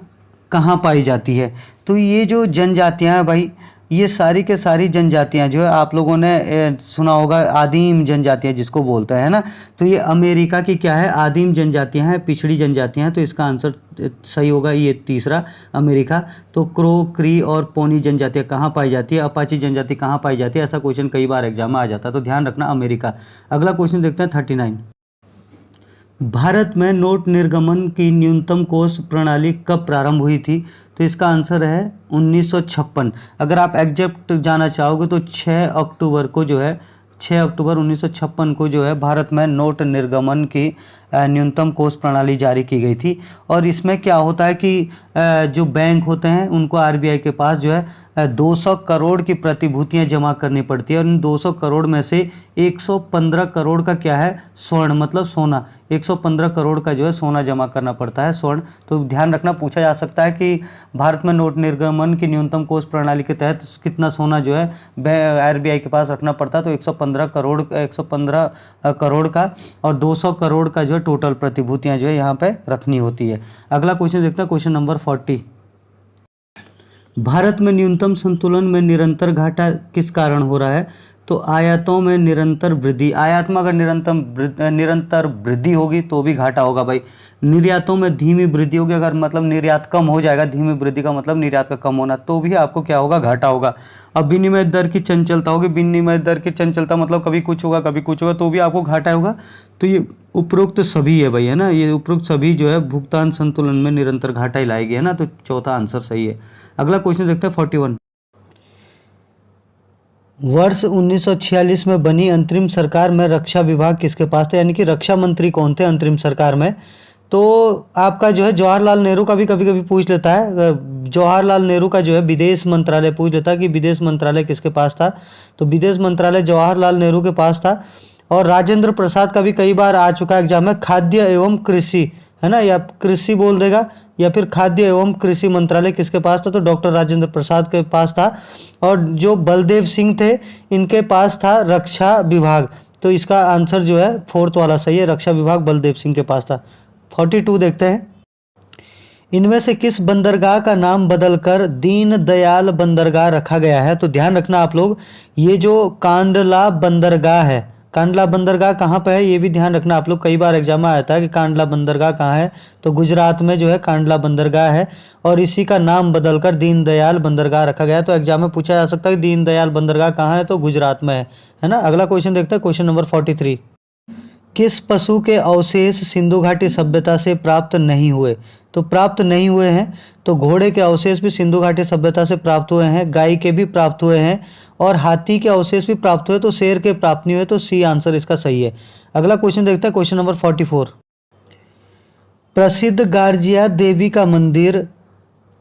कहाँ पाई जाती है? तो ये जो जनजातियां हैं भाई, ये सारी के सारी जनजातियां जो है आप लोगों ने सुना होगा आदिम जनजातियां जिसको बोलते हैं ना, तो ये अमेरिका की क्या है, आदिम जनजातियां हैं, पिछड़ी जनजातियां हैं। तो इसका आंसर सही होगा ये तीसरा, अमेरिका। तो क्रो, क्री और पोनी जनजातियां कहाँ पाई जाती है, अपाची जनजाति कहाँ पाई जाती है, ऐसा क्वेश्चन कई बार एग्जाम में आ जाता है, तो ध्यान रखना अमेरिका। अगला क्वेश्चन देखते हैं 39। भारत में नोट निर्गमन की न्यूनतम कोष प्रणाली कब प्रारंभ हुई थी? तो इसका आंसर है 1956। अगर आप एग्जैक्ट जाना चाहोगे तो 6 अक्टूबर को जो है, 6 अक्टूबर 1956 को जो है भारत में नोट निर्गमन की न्यूनतम कोष प्रणाली जारी की गई थी। और इसमें क्या होता है कि जो बैंक होते हैं उनको आरबीआई के पास जो है 200 करोड़ की प्रतिभूतियां जमा करनी पड़ती है और इन 200 करोड़ में से 115 करोड़ का क्या है, स्वर्ण, मतलब सोना। 115 करोड़ का जो है सोना जमा करना पड़ता है, स्वर्ण। तो ध्यान रखना, पूछा जा सकता है कि भारत में नोट निर्गमन की न्यूनतम कोष प्रणाली के तहत कितना सोना जो है आरबीआई के पास रखना पड़ता है। तो 115 करोड़ का और 200 करोड़ का जो है टोटल प्रतिभूतियां जो है यहाँ पे रखनी होती है। अगला क्वेश्चन देखते हैं, क्वेश्चन नंबर 40। भारत में न्यूनतम संतुलन में निरंतर घाटा किस कारण हो रहा है? तो आयातों में निरंतर वृद्धि, आयात में अगर निरंतर वृद्धि होगी तो भी घाटा होगा भाई। निर्यातों में धीमी वृद्धि होगी, अगर मतलब निर्यात कम हो जाएगा, धीमी वृद्धि का मतलब निर्यात का कम होना, तो भी आपको क्या होगा, घाटा होगा। अब विनिमय दर की चंचलता होगी, विनिमय दर की चंचलता मतलब कभी कुछ होगा कभी कुछ होगा, तो भी आपको घाटा होगा। तो ये उपरोक्त सभी है भाई, है ना, ये उपरोक्त सभी जो है भुगतान संतुलन में निरंतर घाटा ही लाएगी, है ना। तो चौथा आंसर सही है। अगला क्वेश्चन देखते हैं 41। वर्ष 1946 में बनी अंतरिम सरकार में रक्षा विभाग किसके पास था, यानी कि रक्षा मंत्री कौन थे अंतरिम सरकार में? तो आपका जो है जवाहरलाल नेहरू का भी कभी कभी पूछ लेता है, जवाहरलाल नेहरू का जो है विदेश मंत्रालय पूछ लेता है कि विदेश मंत्रालय किसके पास था। तो विदेश मंत्रालय जवाहरलाल नेहरू के पास था। और राजेंद्र प्रसाद का भी कई बार आ चुका है एग्जाम में, खाद्य एवं कृषि, है ना, या कृषि बोल देगा या फिर खाद्य एवं कृषि मंत्रालय किसके पास था? तो डॉक्टर राजेंद्र प्रसाद के पास था। और जो बलदेव सिंह थे इनके पास था रक्षा विभाग। तो इसका आंसर जो है फोर्थ वाला सही है, रक्षा विभाग बलदेव सिंह के पास था। 42 देखते हैं। इनमें से किस बंदरगाह का नाम बदलकर दीन दयाल बंदरगाह रखा गया है? तो ध्यान रखना आप लोग, ये जो कांडला बंदरगाह है, कांडला बंदरगाह कहाँ पे है ये भी ध्यान रखना आप लोग, कई बार एग्जाम में आता है कि कांडला बंदरगाह कहाँ है। तो गुजरात में जो है कांडला बंदरगाह है और इसी का नाम बदलकर दीनदयाल बंदरगाह रखा गया है। तो एग्जाम में पूछा जा सकता है कि दीनदयाल बंदरगाह कहाँ है, तो गुजरात में है ना। अगला क्वेश्चन देखते हैं, क्वेश्चन नंबर 43। किस पशु के अवशेष सिंधु घाटी सभ्यता से प्राप्त नहीं हुए? तो प्राप्त नहीं हुए हैं तो घोड़े के अवशेष भी सिंधु घाटी सभ्यता से प्राप्त हुए हैं, गाय के भी प्राप्त हुए हैं और हाथी के अवशेष भी प्राप्त हुए, तो शेर के प्राप्त नहीं हुए। तो सी आंसर इसका सही है। अगला क्वेश्चन देखते हैं, क्वेश्चन नंबर 44। प्रसिद्ध गार्जिया देवी का मंदिर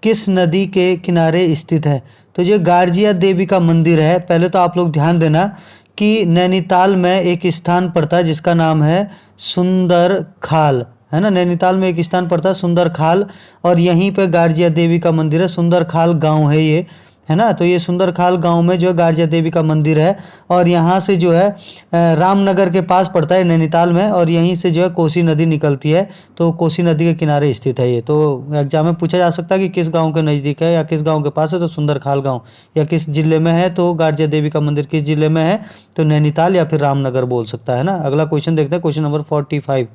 किस नदी के किनारे स्थित है? तो जो गार्जिया देवी का मंदिर है, पहले तो आप लोग ध्यान देना कि नैनीताल में एक स्थान पड़ता है जिसका नाम है सुंदर खाल, है ना। नैनीताल में एक स्थान पड़ता है सुंदर खाल और यहीं पे गार्जिया देवी का मंदिर है। सुंदर खाल गाँव है ये, है ना। तो ये सुंदर खाल गाँव में जो है गार्जिया देवी का मंदिर है और यहाँ से जो है रामनगर के पास पड़ता है नैनीताल में, और यहीं से जो है कोसी नदी निकलती है। तो कोसी नदी के किनारे स्थित है ये। तो एग्जाम में पूछा जा सकता है कि किस गांव के नज़दीक है या किस गांव के पास है, तो सुंदर खाल गाँव। या किस जिले में है, तो गार्जिया देवी का मंदिर किस जिले में है, तो नैनीताल या फिर रामनगर बोल सकता है ना। अगला क्वेश्चन देखते हैं, क्वेश्चन नंबर 45।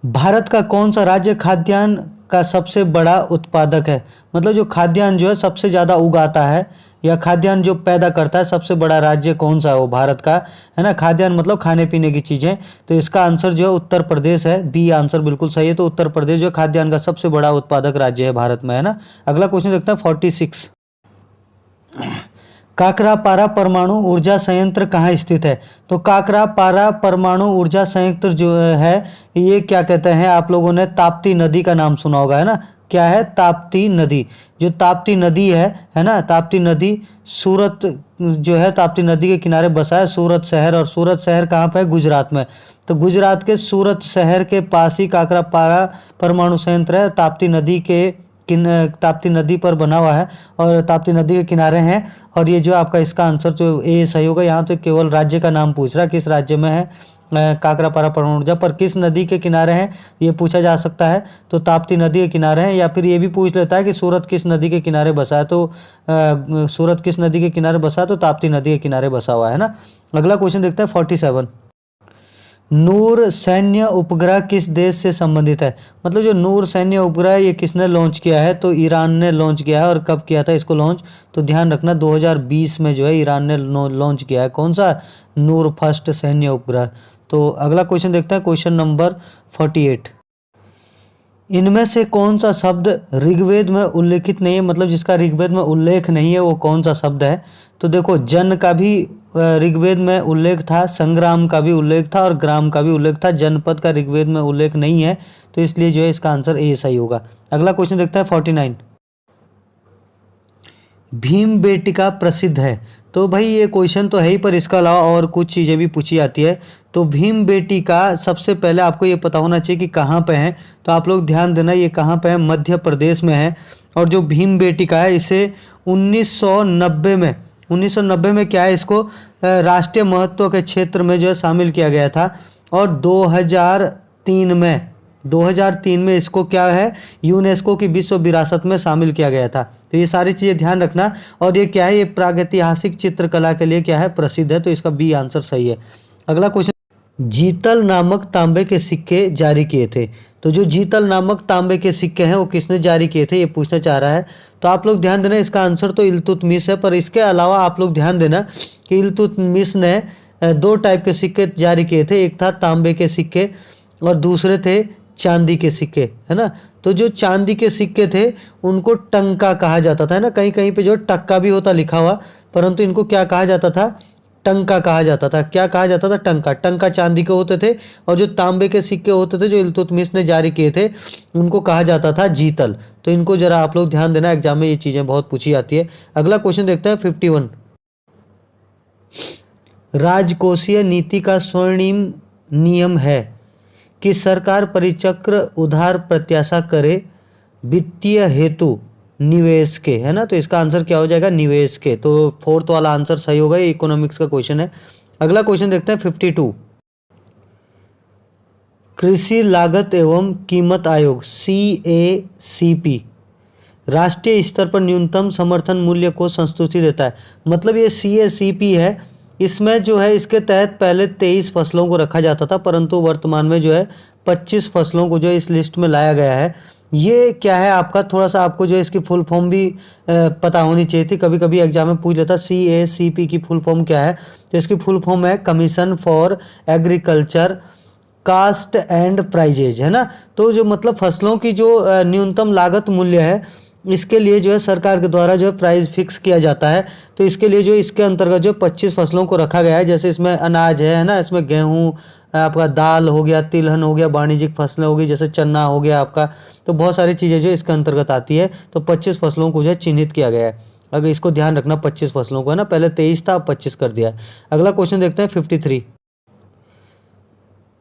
भारत का कौन सा राज्य खाद्यान्न का सबसे बड़ा उत्पादक है। मतलब जो खाद्यान्न जो है सबसे ज़्यादा उगाता है या खाद्यान्न जो पैदा करता है, सबसे बड़ा राज्य कौन सा है वो भारत का, है ना। खाद्यान्न मतलब खाने पीने की चीज़ें, तो इसका आंसर जो है उत्तर प्रदेश है। बी आंसर बिल्कुल सही है। तो उत्तर प्रदेश जो खाद्यान्न का सबसे बड़ा उत्पादक राज्य है भारत में, है ना। अगला क्वेश्चन देखते हैं 46। काकरापारा परमाणु ऊर्जा संयंत्र कहाँ स्थित है? तो काकरापारा परमाणु ऊर्जा संयंत्र जो है ये क्या कहते हैं, आप लोगों ने ताप्ती नदी का नाम सुना होगा, है ना। क्या है? ताप्ती नदी। जो ताप्ती नदी है ना, ताप्ती नदी सूरत जो है ताप्ती नदी के किनारे बसा है सूरत शहर। और सूरत शहर कहाँ पे है? गुजरात में। तो गुजरात के सूरत शहर के पास ही काकरापारा परमाणु संयंत्र है। ताप्ती नदी पर बना हुआ है और ताप्ती नदी के किनारे हैं। और ये जो आपका इसका आंसर जो ए सही होगा। यहाँ तो केवल राज्य का नाम पूछ रहा है, किस राज्य में है काकरापारा परमाणु ऊर्जा, पर किस नदी के किनारे हैं ये पूछा जा सकता है। तो ताप्ती नदी के किनारे हैं, या फिर ये भी पूछ लेता है कि सूरत किस नदी के किनारे बसा है। तो सूरत किस नदी के किनारे बसा है? तो ताप्ती नदी के किनारे बसा हुआ है ना। अगला क्वेश्चन देखते हैं 47। नूर सैन्य उपग्रह किस देश से संबंधित है? मतलब जो नूर सैन्य उपग्रह ये किसने लॉन्च किया है? तो ईरान ने लॉन्च किया है। और कब किया था इसको लॉन्च? तो ध्यान रखना 2020 में जो है ईरान ने लॉन्च किया है। कौन सा? नूर फर्स्ट सैन्य उपग्रह। तो अगला क्वेश्चन देखते हैं, क्वेश्चन नंबर 48। इनमें से कौन सा शब्द ऋग्वेद में उल्लेखित नहीं है? मतलब जिसका ऋग्वेद में उल्लेख नहीं है वो कौन सा शब्द है? तो देखो, जन का भी ऋग्वेद में उल्लेख था, संग्राम का भी उल्लेख था और ग्राम का भी उल्लेख था। जनपद का ऋग्वेद में उल्लेख नहीं है, तो इसलिए जो है इसका आंसर ए सही होगा। अगला क्वेश्चन देखते हैं 49। भीम बेटिका प्रसिद्ध है। तो भाई ये क्वेश्चन तो है ही, पर इसके अलावा और कुछ चीज़ें भी पूछी जाती है। तो भीम बेटिका सबसे पहले आपको ये पता होना चाहिए कि कहाँ पे है। तो आप लोग ध्यान देना, ये कहाँ पे है? मध्य प्रदेश में है। और जो भीम बेटिका है इसे 1990 में क्या है, इसको राष्ट्रीय महत्व के क्षेत्र में जो है शामिल किया गया था। और 2003 में इसको क्या है, यूनेस्को की विश्व विरासत में शामिल किया गया था। तो ये सारी चीज़ें ध्यान रखना। और ये क्या है, ये प्रागैतिहासिक चित्रकला के लिए क्या है, प्रसिद्ध है। तो इसका बी आंसर सही है। अगला क्वेश्चन, जीतल नामक तांबे के सिक्के जारी किए थे। तो जो जीतल नामक तांबे के सिक्के हैं वो किसने जारी किए थे, ये पूछना चाह रहा है। तो आप लोग ध्यान देना, इसका आंसर तो इल्तुतमिश है। पर इसके अलावा आप लोग ध्यान देना कि इल्तुतमिश ने 2 टाइप के सिक्के जारी किए थे। एक था तांबे के सिक्के और दूसरे थे चांदी के सिक्के, है ना। तो जो चांदी के सिक्के थे उनको टंका कहा जाता था, है ना। कहीं कहीं पे जो टक्का भी होता लिखा हुआ, परंतु इनको क्या कहा जाता था? टंका कहा जाता था। क्या कहा जाता था? टंका। टंका चांदी के होते थे। और जो तांबे के सिक्के होते थे जो इल्तुतमिश ने जारी किए थे उनको कहा जाता था जीतल। तो इनको जरा आप लोग ध्यान देना, एग्जाम में ये चीज़ें बहुत पूछी जाती है। अगला क्वेश्चन देखते हैं 51। राजकोषीय नीति का स्वर्णिम नियम है कि सरकार परिचक्र उधार प्रत्याशा करे वित्तीय हेतु निवेश के, है ना। तो इसका आंसर क्या हो जाएगा? निवेश के। तो 4th वाला आंसर सही होगा। ये इकोनॉमिक्स का क्वेश्चन है। अगला क्वेश्चन देखते हैं 52। कृषि लागत एवं कीमत आयोग CACP राष्ट्रीय स्तर पर न्यूनतम समर्थन मूल्य को संस्तुति देता है। मतलब ये CACP है, इसमें जो है इसके तहत पहले 23 फसलों को रखा जाता था, परंतु वर्तमान में जो है 25 फसलों को जो इस लिस्ट में लाया गया है। ये क्या है आपका, थोड़ा सा आपको जो इसकी फुल फॉर्म भी पता होनी चाहिए थी। कभी कभी एग्जाम में पूछ लेता CACP की फुल फॉर्म क्या है। तो इसकी फुल फॉर्म है commission for agriculture cost and prices, है ना। तो जो मतलब फसलों की जो न्यूनतम लागत मूल्य है इसके लिए जो है सरकार के द्वारा जो है प्राइस फिक्स किया जाता है। तो इसके लिए जो इसके अंतर्गत जो 25 फसलों को रखा गया है। जैसे इसमें अनाज है ना, इसमें गेहूँ, आपका दाल हो गया, तिलहन हो गया, वाणिज्यिक फसलें हो गई जैसे चना हो गया आपका। तो बहुत सारी चीज़ें जो इसके अंतर्गत आती है। तो 25 फसलों को जो है चिन्हित किया गया है। अगर इसको ध्यान रखना, 25 फसलों को, है ना। पहले 23 था, अब 25 कर दिया है। अगला क्वेश्चन देखते हैं 53।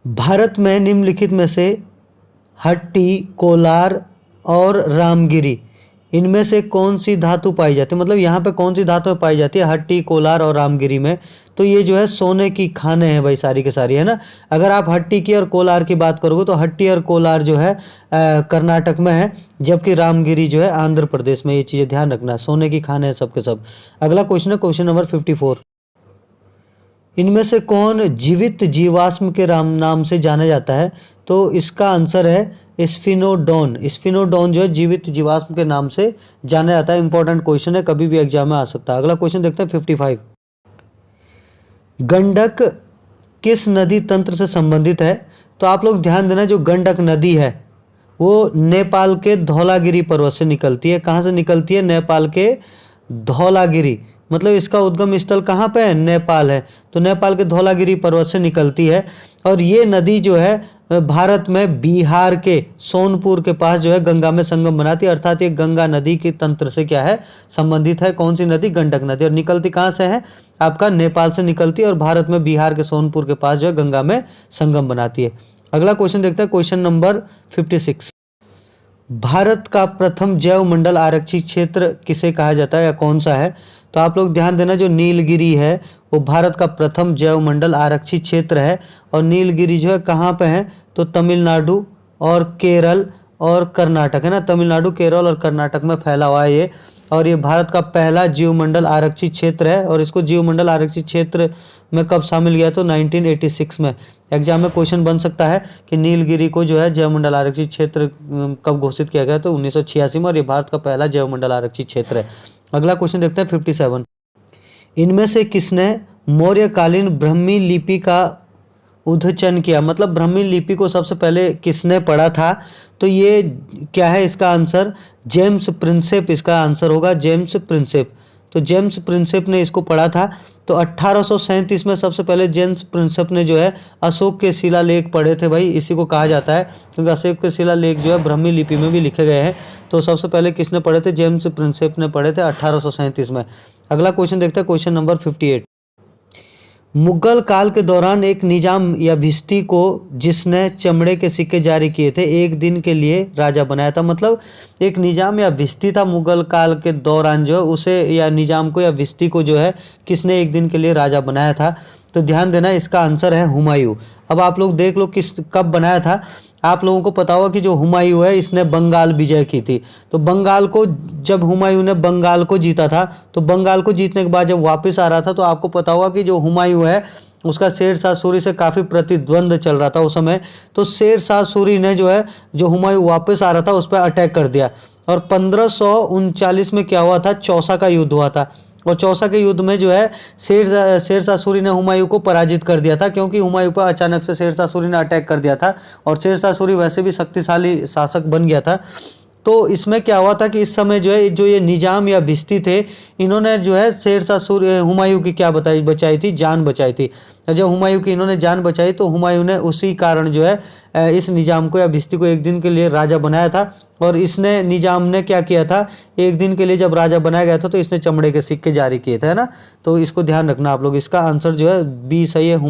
भारत में निम्नलिखित में से हट्टी, कोलार और रामगिरी इनमें से कौन सी धातु पाई जाती है? मतलब यहाँ पे कौन सी धातु पाई जाती है हट्टी, कोलार और रामगिरी में? तो ये जो है सोने की खानें हैं भाई, सारी के सारी, है ना। अगर आप हट्टी की और कोलार की बात करोगे तो हट्टी और कोलार जो है कर्नाटक में है, जबकि रामगिरी जो है आंध्र प्रदेश में। ये चीज़ें ध्यान रखना, सोने की खानें हैं सब के सब। अगला क्वेश्चन है क्वेश्चन नंबर 54। इनमें से कौन जीवित जीवाश्म के नाम से जाना जाता है? तो इसका आंसर है स्फिनोडोन। स्फिनोडोन जो है जीवित जीवाश्म के नाम से जाना जाता है। इंपॉर्टेंट क्वेश्चन है, कभी भी एग्जाम में आ सकता है। अगला क्वेश्चन देखते हैं 55। गंडक किस नदी तंत्र से संबंधित है? तो आप लोग ध्यान देना, जो गंडक नदी है वो नेपाल के धौलागिरी पर्वत से निकलती है। कहाँ से निकलती है? नेपाल के धौलागिरी, मतलब इसका उद्गम स्थल कहाँ पे है? नेपाल है। तो नेपाल के धौलागिरी पर्वत से निकलती है और ये नदी जो है भारत में बिहार के सोनपुर के पास जो है गंगा में संगम बनाती है, अर्थात ये गंगा नदी के तंत्र से क्या है? संबंधित है। कौन सी नदी? गंडक नदी। और निकलती कहाँ से है? आपका नेपाल से निकलती है और भारत में बिहार के सोनपुर के पास जो है गंगा में संगम बनाती है। अगला क्वेश्चन देखते हैं, क्वेश्चन नंबर 56। भारत का प्रथम जैव मंडल आरक्षित क्षेत्र किसे कहा जाता है या कौन सा है? तो आप लोग ध्यान देना, जो नीलगिरी है वो भारत का प्रथम जैव मंडल आरक्षित क्षेत्र है। और नीलगिरी जो है कहाँ पे है? तो तमिलनाडु और केरल और कर्नाटक है ना, तमिलनाडु, केरल और कर्नाटक में फैला हुआ है ये। और ये भारत का पहला जीवमंडल आरक्षित क्षेत्र है। और इसको जीवमंडल आरक्षित क्षेत्र में कब शामिल किया? तो 1986 में। एग्जाम में क्वेश्चन बन सकता है कि नीलगिरी को जो है जैवमंडल आरक्षित क्षेत्र कब घोषित किया गया? तो 1986 में। और ये भारत का पहला जैवमंडल आरक्षित क्षेत्र है। अगला क्वेश्चन देखते हैं 57। इनमें से किसने मौर्यकालीन ब्राह्मी लिपि का उद्घाटन किया? मतलब ब्राह्मी लिपि को सबसे पहले किसने पढ़ा था? तो ये क्या है इसका आंसर? जेम्स प्रिंसेप इसका आंसर होगा, जेम्स प्रिंसेप। तो जेम्स प्रिंसेप ने इसको पढ़ा था। तो 1837 में सबसे पहले जेम्स प्रिंसेप ने जो है अशोक के शिलालेख पढ़े थे भाई, इसी को कहा जाता है, क्योंकि अशोक के शिलालेख जो है ब्राह्मी लिपि में भी लिखे गए हैं। तो सबसे पहले किसने पढ़े थे? जेम्स प्रिंसेप ने पढ़े थे 1837 में। अगला क्वेश्चन देखते हैं, क्वेश्चन नंबर 58। मुगल काल के दौरान एक निजाम या भिस्ती को जिसने चमड़े के सिक्के जारी किए थे एक दिन के लिए राजा बनाया था। मतलब एक निजाम या भिस्ती था मुगल काल के दौरान, जो उसे या निजाम को या भिस्ती को जो है किसने एक दिन के लिए राजा बनाया था? तो ध्यान देना, इसका आंसर है हुमायूं। अब आप लोग देख लो किस कब बनाया था। आप लोगों को पता होगा कि जो हुमायूं है इसने बंगाल विजय की थी। तो बंगाल को जब हुमायूं ने बंगाल को जीता था, तो बंगाल को जीतने के बाद जब वापस आ रहा था, तो आपको पता होगा कि जो हुमायूं है उसका शेरशाह सूरी से काफ़ी प्रतिद्वंद चल रहा था उस समय। तो शेरशाह सूरी ने जो है, जो हुमायूं वापस आ रहा था उस पर अटैक कर दिया। और 1539 में क्या हुआ था? चौसा का युद्ध हुआ था। और चौसा के युद्ध में जो है शेरशाह सूरी ने हुमायूं को पराजित कर दिया था, क्योंकि हुमायूं पर अचानक से शेरशाह सूरी ने अटैक कर दिया था। और शेरशाह सूरी वैसे भी शक्तिशाली शासक बन गया था। तो इसमें क्या हुआ था कि इस समय जो है, जो ये निजाम या भिस्ती थे, इन्होंने जो है शेरशाह सूरी हुमायूं की क्या बचाई थी? जान बचाई थी। जब हुमायूं की इन्होंने जान बचाई तो हुमायूं ने उसी कारण जो है इस निजाम को या भिस्ती को एक दिन के लिए राजा बनाया था। और इसने निजाम ने क्या किया था? एक दिन के लिए जब राजा बनाया गया था तो इसने चमड़े के सिक्के जारी किए थे, है ना। तो इसको ध्यान रखना आप लोग। इसका आंसर जो है बी सही है।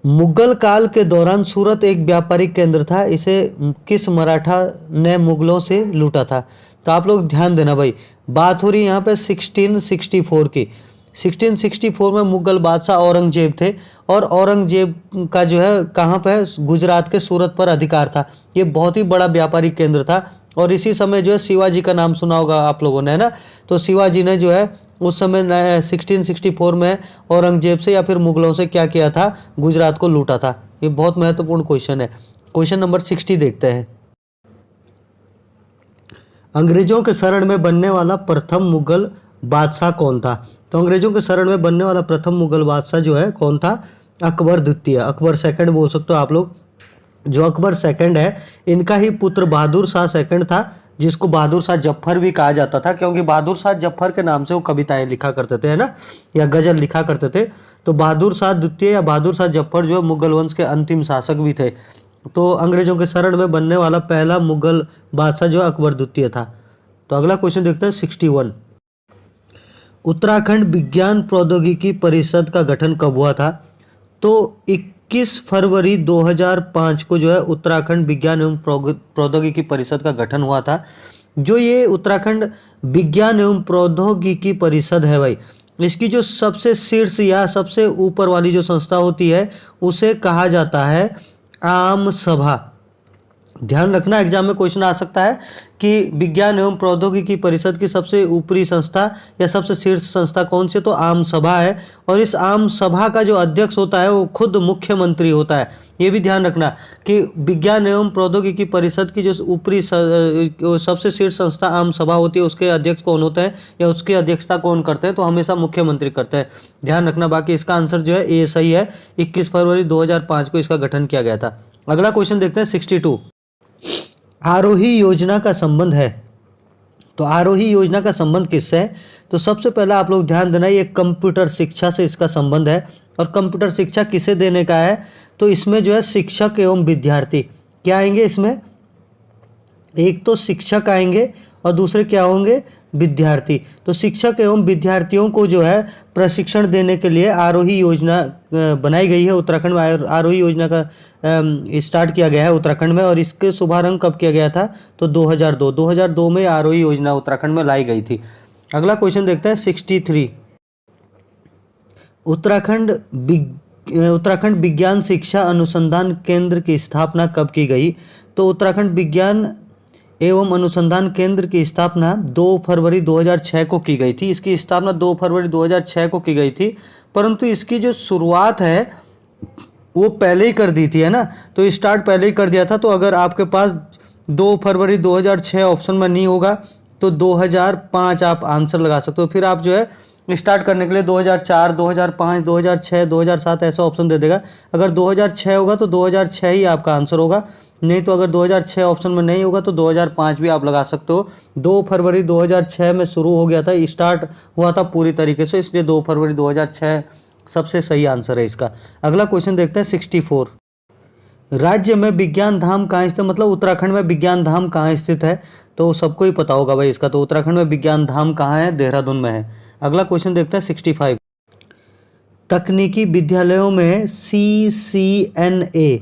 मुगल काल के दौरान सूरत एक व्यापारिक केंद्र था, इसे किस मराठा ने मुगलों से लूटा था? तो आप लोग ध्यान देना भाई, बात हो रही है यहाँ पे 1664 की। 1664 में मुगल बादशाह औरंगजेब थे। और औरंगजेब का जो है कहाँ पे? गुजरात के सूरत पर अधिकार था। ये बहुत ही बड़ा व्यापारिक केंद्र था। और इसी समय जो है शिवाजी का नाम सुना होगा आप लोगों ने, है ना। तो शिवाजी ने जो है उस समय 1664 में औरंगजेब से या फिर मुगलों से क्या किया था? गुजरात को लूटा था। ये बहुत महत्वपूर्ण क्वेश्चन है। क्वेश्चन नंबर 60 देखते हैं। अंग्रेजों के शरण में बनने वाला प्रथम मुगल बादशाह कौन था? तो अंग्रेजों के शरण में बनने वाला प्रथम मुगल बादशाह जो है कौन था? अकबर द्वितीय, अकबर सेकंड बोल सकते हो आप लोग। जो अकबर सेकंड है, इनका ही पुत्र बहादुर शाह सेकंड था, जिसको बहादुर शाह जफर भी कहा जाता था, क्योंकि बहादुर शाह जफर के नाम से वो कविताएं लिखा करते थे, है ना, या गजल लिखा करते थे। तो बहादुर शाह द्वितीय या बहादुर शाह जफर जो है मुगल वंश के अंतिम शासक भी थे। तो अंग्रेजों के शरण में बनने वाला पहला मुगल बादशाह जो अकबर द्वितीय था। तो अगला क्वेश्चन देखते हैं 61। उत्तराखंड विज्ञान प्रौद्योगिकी परिषद का गठन कब हुआ था? तो 21 फरवरी 2005 को जो है उत्तराखंड विज्ञान एवं प्रौद्योगिकी परिषद का गठन हुआ था। जो ये उत्तराखंड विज्ञान एवं प्रौद्योगिकी परिषद है भाई, इसकी जो सबसे शीर्ष या सबसे ऊपर वाली जो संस्था होती है उसे कहा जाता है आम सभा। ध्यान रखना एग्जाम में क्वेश्चन आ सकता है कि विज्ञान एवं प्रौद्योगिकी परिषद की सबसे ऊपरी संस्था या सबसे शीर्ष संस्था कौन सी, तो आम सभा है। और इस आम सभा का जो अध्यक्ष होता है वो खुद मुख्यमंत्री होता है। ये भी ध्यान रखना कि विज्ञान एवं प्रौद्योगिकी परिषद की जो ऊपरी सबसे शीर्ष संस्था आम सभा होती है उसके अध्यक्ष कौन होते हैं या उसकी अध्यक्षता कौन करते हैं, तो हमेशा मुख्यमंत्री करते हैं। ध्यान रखना। बाकी इसका आंसर जो है ए सही है। 21 फरवरी 2005 को इसका गठन किया गया था। अगला क्वेश्चन देखते हैं 62। आरोही योजना का संबंध है, तो आरोही योजना का संबंध किससे है, तो सबसे पहला आप लोग ध्यान देना ये कंप्यूटर शिक्षा से इसका संबंध है। और कंप्यूटर शिक्षा किसे देने का है, तो इसमें जो है शिक्षक एवं विद्यार्थी क्या आएंगे इसमें, एक तो शिक्षक आएंगे और दूसरे क्या होंगे, विद्यार्थी। तो शिक्षक एवं विद्यार्थियों को जो है प्रशिक्षण देने के लिए आरोही योजना बनाई गई है उत्तराखंड में। आरोही योजना का स्टार्ट किया गया है उत्तराखंड में। और इसके शुभारंभ कब किया गया था, तो 2002 में आरोही योजना उत्तराखंड में लाई गई थी। अगला क्वेश्चन देखते हैं 63। उत्तराखंड विज्ञान शिक्षा अनुसंधान केंद्र की स्थापना कब की गई, तो उत्तराखंड विज्ञान एवं अनुसंधान केंद्र की स्थापना 2 फरवरी 2006 को की गई थी। इसकी स्थापना 2 फरवरी 2006 को की गई थी, परंतु इसकी जो शुरुआत है वो पहले ही कर दी थी, है ना। तो स्टार्ट पहले ही कर दिया था। तो अगर आपके पास 2 फरवरी 2006 ऑप्शन में नहीं होगा तो 2005 आप आंसर लगा सकते हो। फिर आप जो है स्टार्ट करने के लिए 2004, 2005, 2006, 2007 ऐसा ऑप्शन दे देगा। अगर 2006 होगा तो 2006 ही आपका आंसर होगा, नहीं तो अगर 2006 ऑप्शन में नहीं होगा तो 2005 भी आप लगा सकते हो। 2 फरवरी 2006 में शुरू हो गया था, स्टार्ट हुआ था पूरी तरीके से, इसलिए 2 फरवरी 2006 सबसे सही आंसर है इसका। अगला क्वेश्चन देखते हैं 64। राज्य में विज्ञान धाम कहाँ स्थित, मतलब उत्तराखंड में विज्ञान धाम कहाँ स्थित है, तो सबको ही पता होगा भाई इसका। तो उत्तराखंड में विज्ञान धाम कहाँ है, देहरादून में है। अगला क्वेश्चन देखते हैं 65। तकनीकी विद्यालयों में CCNA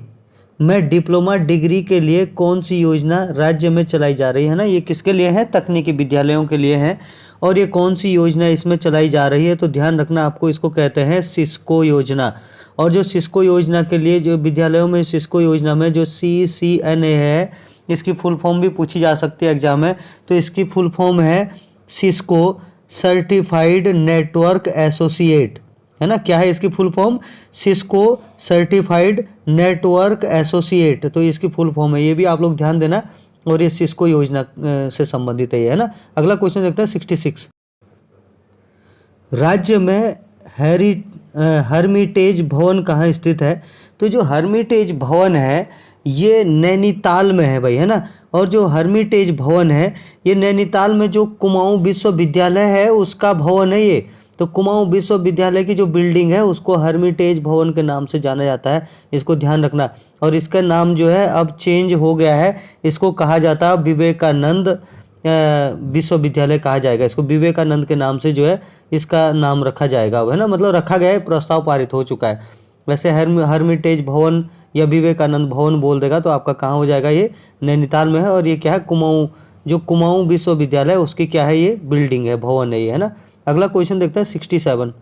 में डिप्लोमा डिग्री के लिए कौन सी योजना राज्य में चलाई जा रही है ना। ये किसके लिए है, तकनीकी विद्यालयों के लिए है। और ये कौन सी योजना इसमें चलाई जा रही है, तो ध्यान रखना आपको, इसको कहते हैं सिस्को योजना। और जो सिस्को योजना के लिए जो विद्यालयों में सिस्को योजना में जो CCNA है, इसकी फुल फॉर्म भी पूछी जा सकती है एग्जाम में। तो इसकी फुल फॉर्म है सिस्को सर्टिफाइड नेटवर्क एसोसिएट, है ना। क्या है इसकी full form, Cisco certified network associate. तो इसकी फुल फॉर्म है, ये भी आप लोग ध्यान देना। और ये सिस्को योजना से संबंधित है ना। अगला क्वेश्चन देखते हैं 66। राज्य में हर्मिटेज भवन कहाँ स्थित है, तो जो हर्मिटेज भवन है ये नैनीताल में है भाई, है ना। और जो हर्मिटेज भवन है ये नैनीताल में जो कुमाऊं विश्वविद्यालय है उसका भवन है ये। तो कुमाऊं विश्वविद्यालय की जो बिल्डिंग है उसको हर्मिटेज भवन के नाम से जाना जाता है, इसको ध्यान रखना। और इसका नाम जो है अब चेंज हो गया है, इसको कहा जाता है विवेकानंद विश्वविद्यालय कहा जाएगा। इसको विवेकानंद के नाम से जो है इसका नाम रखा जाएगा, है ना। मतलब रखा गया है, प्रस्ताव पारित हो चुका है। वैसे हर्मिटेज भवन या विवेकानंद भवन बोल देगा तो आपका कहाँ हो जाएगा, ये नैनीताल में है। और ये क्या है, कुमाऊं, जो कुमाऊं विश्वविद्यालय उसकी क्या है, ये बिल्डिंग है, भवन है ये, है ना। अगला क्वेश्चन देखते हैं 67।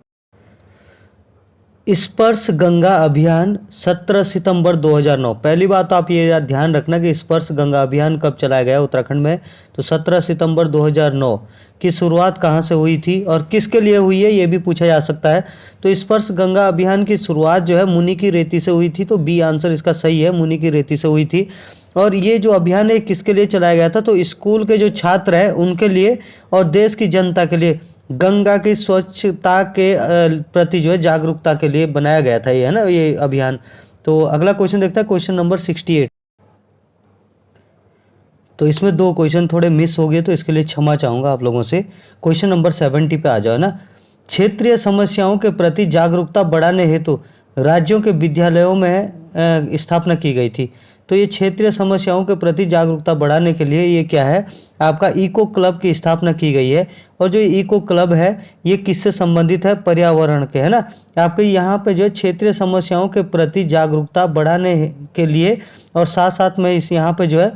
स्पर्श गंगा अभियान 17 सितंबर 2009। पहली बात तो आप ये ध्यान रखना कि स्पर्श गंगा अभियान कब चलाया गया उत्तराखंड में, तो 17 सितंबर 2009 की शुरुआत कहाँ से हुई थी और किसके लिए हुई है, ये भी पूछा जा सकता है। तो स्पर्श गंगा अभियान की शुरुआत जो है मुनि की रेती से हुई थी, तो बी आंसर इसका सही है, मुनि की रेती से हुई थी। और ये जो अभियान है किसके लिए चलाया गया था, तो स्कूल के जो छात्र हैं उनके लिए और देश की जनता के लिए गंगा की स्वच्छता के प्रति जो है जागरूकता के लिए बनाया गया था ये, है ना, ये अभियान। तो अगला क्वेश्चन देखते हैं क्वेश्चन नंबर 68। तो इसमें 2 क्वेश्चन थोड़े मिस हो गए तो इसके लिए क्षमा चाहूँगा आप लोगों से। क्वेश्चन नंबर 70 पे आ जाओ ना। क्षेत्रीय समस्याओं के प्रति जागरूकता बढ़ाने हेतु राज्यों के विद्यालयों में स्थापना की गई थी। तो ये क्षेत्रीय समस्याओं के प्रति जागरूकता बढ़ाने के लिए ये क्या है, आपका इको क्लब की स्थापना की गई है। और जो इको क्लब है ये किससे संबंधित है, पर्यावरण के, है ना। आपके यहाँ पे जो है क्षेत्रीय समस्याओं के प्रति जागरूकता बढ़ाने के लिए और साथ साथ में इस यहाँ पे जो है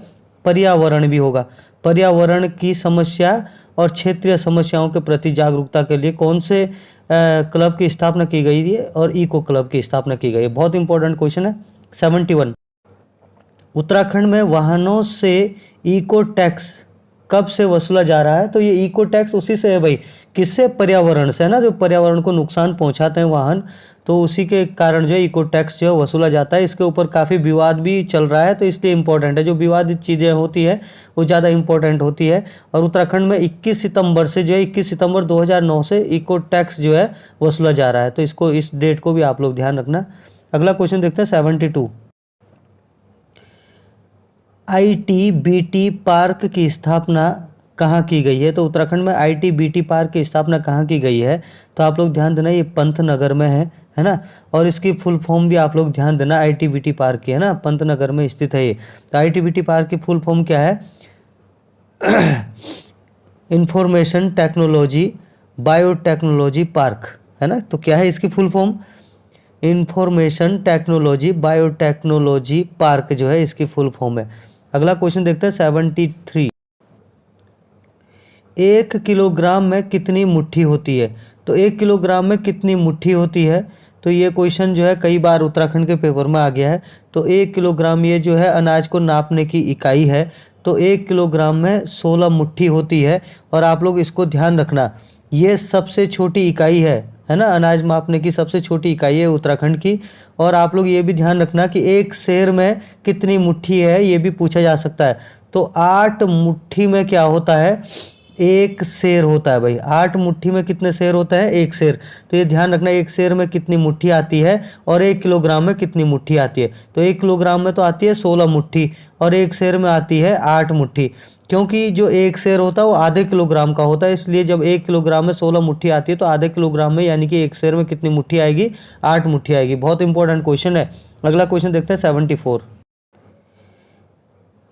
पर्यावरण भी होगा। पर्यावरण की समस्या और क्षेत्रीय समस्याओं के प्रति जागरूकता के लिए कौन से क्लब की स्थापना की गई है, और इको क्लब की स्थापना की गई है। बहुत इंपॉर्टेंट क्वेश्चन है। 71। उत्तराखंड में वाहनों से इको टैक्स कब से वसूला जा रहा है? तो ये इको टैक्स उसी से है भाई, किससे? पर्यावरण से, है ना। जो पर्यावरण को नुकसान पहुंचाते हैं वाहन, तो उसी के कारण जो है इको टैक्स जो है वसूला जाता है। इसके ऊपर काफ़ी विवाद भी चल रहा है, तो इसलिए इम्पोर्टेंट है। जो विवादित चीज़ें होती है वो ज़्यादा इम्पोर्टेंट होती है। और उत्तराखंड में 21 सितंबर से जो है 21 सितंबर 2009 से इको टैक्स जो है वसूला जा रहा है। तो इसको, इस डेट को भी आप लोग ध्यान रखना। अगला क्वेश्चन देखते हैं 72। ITBT पार्क की स्थापना कहाँ की गई है? तो उत्तराखंड में ITBT पार्क की स्थापना कहाँ की गई है? तो आप लोग ध्यान देना, ये पंतनगर में है ना। और इसकी फुल फॉर्म भी आप लोग ध्यान देना, ITBT पार्क की, है ना, पंतनगर में स्थित है ये। तो ITBT पार्क की फुल फॉर्म क्या है? इंफॉर्मेशन टेक्नोलॉजी बायोटेक्नोलॉजी पार्क, है ना। तो क्या है इसकी full form? Information technology biotechnology park जो है इसकी फुल फॉर्म है। अगला क्वेश्चन देखते हैं 73। 1 किलोग्राम में कितनी मुट्ठी होती है? तो 1 किलोग्राम में कितनी मुट्ठी होती है? तो ये क्वेश्चन जो है कई बार उत्तराखंड के पेपर में आ गया है। तो 1 किलोग्राम ये जो है अनाज को नापने की इकाई है। तो 1 किलोग्राम में 16 मुट्ठी होती है। और आप लोग इसको ध्यान रखना, ये सबसे छोटी इकाई है ना। अनाज मापने की सबसे छोटी इकाई है उत्तराखंड की। और आप लोग ये भी ध्यान रखना कि एक सेर में कितनी मुट्ठी है, ये भी पूछा जा सकता है। तो 8 मुट्ठी में क्या होता है? 1 सेर होता है भाई। 8 मुट्ठी में कितने सेर होता है? 1 सेर। तो ये ध्यान रखना, 1 सेर में कितनी मुट्ठी आती है और 1 किलोग्राम में कितनी मुट्ठी आती है। तो 1 किलोग्राम में तो आती है 16 मुट्ठी और 1 सेर में आती है 8 मुट्ठी। क्योंकि जो 1 सेर होता है वो आधे किलोग्राम का होता है, इसलिए जब 1 किलोग्राम में 16 मुट्ठी आती है तो आधे किलोग्राम में यानी कि 1 सेर में कितनी मुट्ठी आएगी? 8 मुट्ठी आएगी। बहुत इंपॉर्टेंट क्वेश्चन है। अगला क्वेश्चन देखते हैं 74।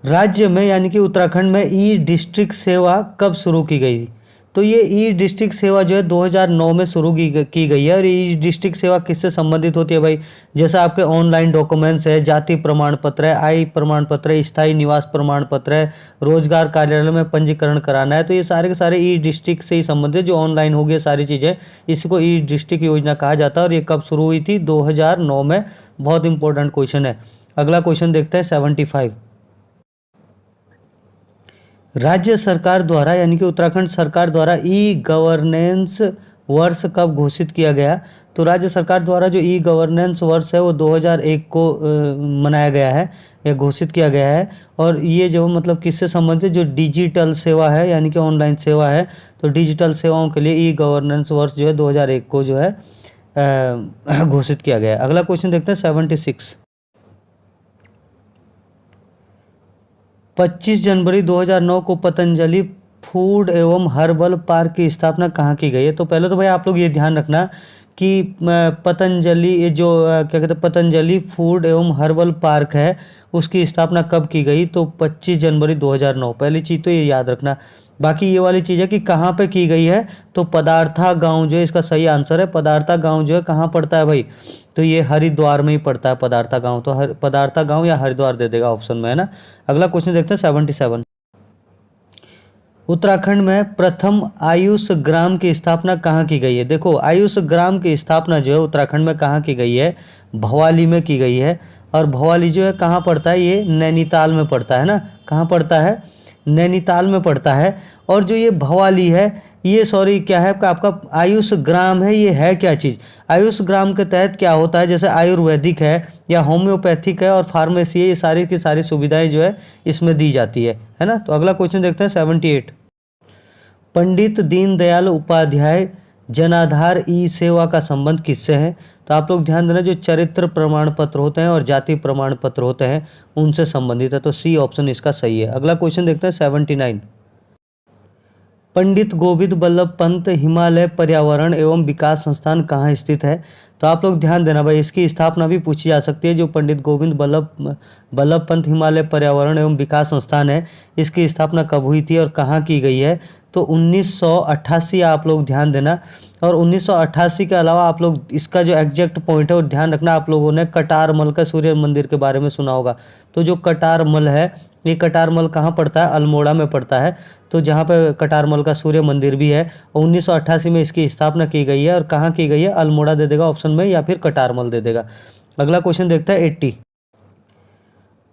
राज्य में यानी कि उत्तराखंड में ई डिस्ट्रिक्ट सेवा कब शुरू की गई? तो ये ई डिस्ट्रिक्ट सेवा जो है 2009 में शुरू की गई है। और ई डिस्ट्रिक्ट सेवा किससे संबंधित होती है भाई? जैसे आपके ऑनलाइन डॉक्यूमेंट्स है, जाति प्रमाण पत्र है, आय प्रमाण पत्र है, स्थायी निवास प्रमाण पत्र है, रोजगार कार्यालय में पंजीकरण कराना है। तो ये सारे के सारे ई डिस्ट्रिक्ट से ही संबंधित, जो ऑनलाइन हो गए सारी चीज़ें, इसको ई डिस्ट्रिक्ट योजना कहा जाता है। और ये कब शुरू हुई थी? 2009 में। बहुत इंपॉर्टेंट क्वेश्चन है। अगला क्वेश्चन देखते हैं 75। राज्य सरकार द्वारा यानी कि उत्तराखंड सरकार द्वारा ई गवर्नेंस वर्ष कब घोषित किया गया? तो राज्य सरकार द्वारा जो ई गवर्नेंस वर्ष है वो 2001 को मनाया गया है या घोषित किया गया है। और ये जो मतलब किससे संबंधित? जो डिजिटल सेवा है यानी कि ऑनलाइन सेवा है, तो डिजिटल सेवाओं के लिए ई गवर्नेंस वर्ष जो है 2001 को जो है घोषित किया गया है। अगला क्वेश्चन देखते हैं 76। 25 जनवरी 2009 को पतंजलि फूड एवं हर्बल पार्क की स्थापना कहाँ की गई है? तो पहले तो भाई आप लोग ये ध्यान रखना कि पतंजलि, ये जो क्या कहते हैं, पतंजलि फूड एवं हर्बल पार्क है, उसकी स्थापना कब की गई? तो 25 जनवरी 2009। पहली चीज़ तो ये याद रखना। बाकी ये वाली चीज़ है कि कहाँ पे की गई है, तो पदार्था गांव जो है इसका सही आंसर है। पदार्था गांव जो है कहाँ पड़ता है भाई? तो ये हरिद्वार में ही पड़ता है पदार्था गांव। तो पदार्था गांव या हरिद्वार दे देगा ऑप्शन में, है ना। अगला क्वेश्चन देखते हैं 77। उत्तराखंड में प्रथम आयुष ग्राम की स्थापना कहाँ की गई है? देखो, आयुष ग्राम की स्थापना जो है उत्तराखंड में कहाँ की गई है? भवाली में की गई है। और भवाली जो है कहाँ पड़ता है? ये नैनीताल में पड़ता है ना। कहाँ पड़ता है? नैनीताल में पड़ता है। और जो ये भवाली है, ये सॉरी क्या है आपका आयुष ग्राम है, ये है क्या चीज़? आयुष ग्राम के तहत क्या होता है? जैसे आयुर्वेदिक है या होम्योपैथिक है और फार्मेसी है, ये सारी की सारी सुविधाएं जो है इसमें दी जाती है ना। तो अगला क्वेश्चन देखते हैं 78। पंडित दीनदयाल उपाध्याय जनाधार ई सेवा का संबंध किससे है? तो आप लोग ध्यान देना, जो चरित्र प्रमाण पत्र होते हैं और जाति प्रमाण पत्र होते हैं उनसे संबंधित है। तो सी ऑप्शन इसका सही है। अगला क्वेश्चन देखते हैं 79। पंडित गोविंद बल्लभ पंत हिमालय पर्यावरण एवं विकास संस्थान कहाँ स्थित है? तो आप लोग ध्यान देना भाई, इसकी स्थापना भी पूछी जा सकती है। जो पंडित गोविंद बल्लभ पंत हिमालय पर्यावरण एवं विकास संस्थान है, इसकी स्थापना कब हुई थी और कहाँ की गई है? तो 1988 आप लोग ध्यान देना। और 1988 के अलावा आप लोग इसका जो एग्जैक्ट पॉइंट है वो ध्यान रखना। आप लोगों ने कटारमल का सूर्य मंदिर के बारे में सुना होगा। तो जो कटारमल है, ये कटारमल कहाँ पड़ता है? अल्मोड़ा में पड़ता है। तो जहाँ पे कटारमल का सूर्य मंदिर भी है, 1988 में इसकी स्थापना की गई है। और कहाँ की गई है? अल्मोड़ा दे देगा ऑप्शन में या फिर कटारमल दे देगा। अगला क्वेश्चन देखता है 80।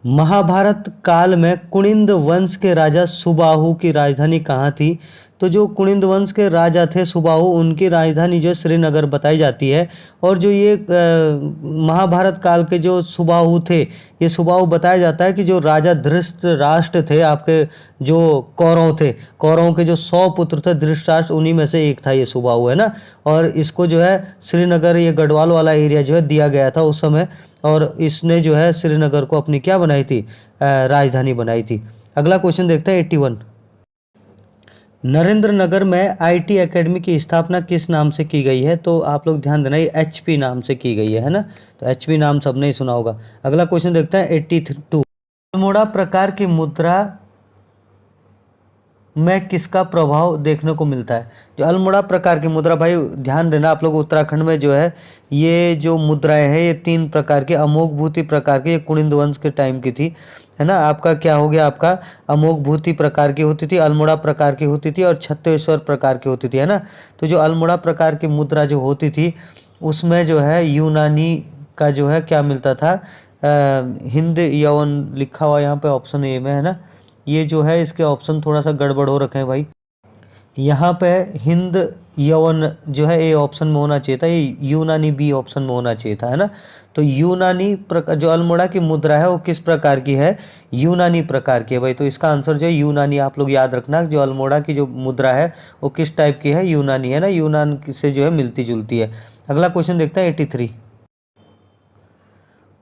महाभारत काल में कुनिंद वंश के राजा सुबाहु की राजधानी कहाँ थी? तो जो कुनिंद वंश के राजा थे सुबाहु, उनकी राजधानी जो श्रीनगर बताई जाती है। और जो ये महाभारत काल के जो सुबाहु थे, ये सुबाहु बताया जाता है कि जो राजा धृतराष्ट्र थे, आपके जो कौरव थे, कौरवों के जो 100 पुत्र थे धृतराष्ट्र, उन्हीं में से एक था ये सुबाहु, है ना। और इसको जो है श्रीनगर, ये गढ़वाल वाला एरिया जो है दिया गया था उस समय, और इसने जो है श्रीनगर को अपनी क्या बनाई थी, राजधानी बनाई थी। अगला क्वेश्चन देखते हैं 81। नरेंद्र नगर में आईटी एकेडमी की स्थापना किस नाम से की गई है? तो आप लोग ध्यान देना, ये एचपी नाम से की गई है ना। तो एचपी नाम सबने ही सुना होगा। अगला क्वेश्चन देखते हैं 82। अल्मोड़ा प्रकार की मुद्रा में किसका प्रभाव देखने को मिलता है? जो अल्मोड़ा प्रकार की मुद्रा, भाई ध्यान देना आप लोग, उत्तराखंड में जो है ये जो मुद्राएं हैं ये 3 प्रकार की, अमोघ भूति प्रकार की, ये कुनिंद वंश के टाइम की थी, है ना। आपका क्या हो गया, आपका अमोघ भूति प्रकार की होती थी, अल्मोड़ा प्रकार की होती थी, और छत्तेश्वर प्रकार की होती थी, है ना। तो जो अल्मोड़ा प्रकार की मुद्रा जो होती थी उसमें जो है यूनानी का जो है क्या मिलता था, हिंद यवन लिखा हुआ यहाँ पे ऑप्शन ए में, है ना। ये जो है इसके ऑप्शन थोड़ा सा गड़बड़ हो रखे हैं भाई। यहाँ पे हिंद यवन जो है ए ऑप्शन में होना चाहिए था, ये यूनानी बी ऑप्शन में होना चाहिए था, है ना। तो यूनानी प्रकार जो अल्मोड़ा की मुद्रा है वो किस प्रकार की है? यूनानी प्रकार की है भाई। तो इसका आंसर जो है यूनानी, आप लोग याद रखना, जो अल्मोड़ा की जो मुद्रा है वो किस टाइप की है? यूनानी, है ना। यूनान से जो है मिलती जुलती है। अगला क्वेश्चन देखते हैं 83।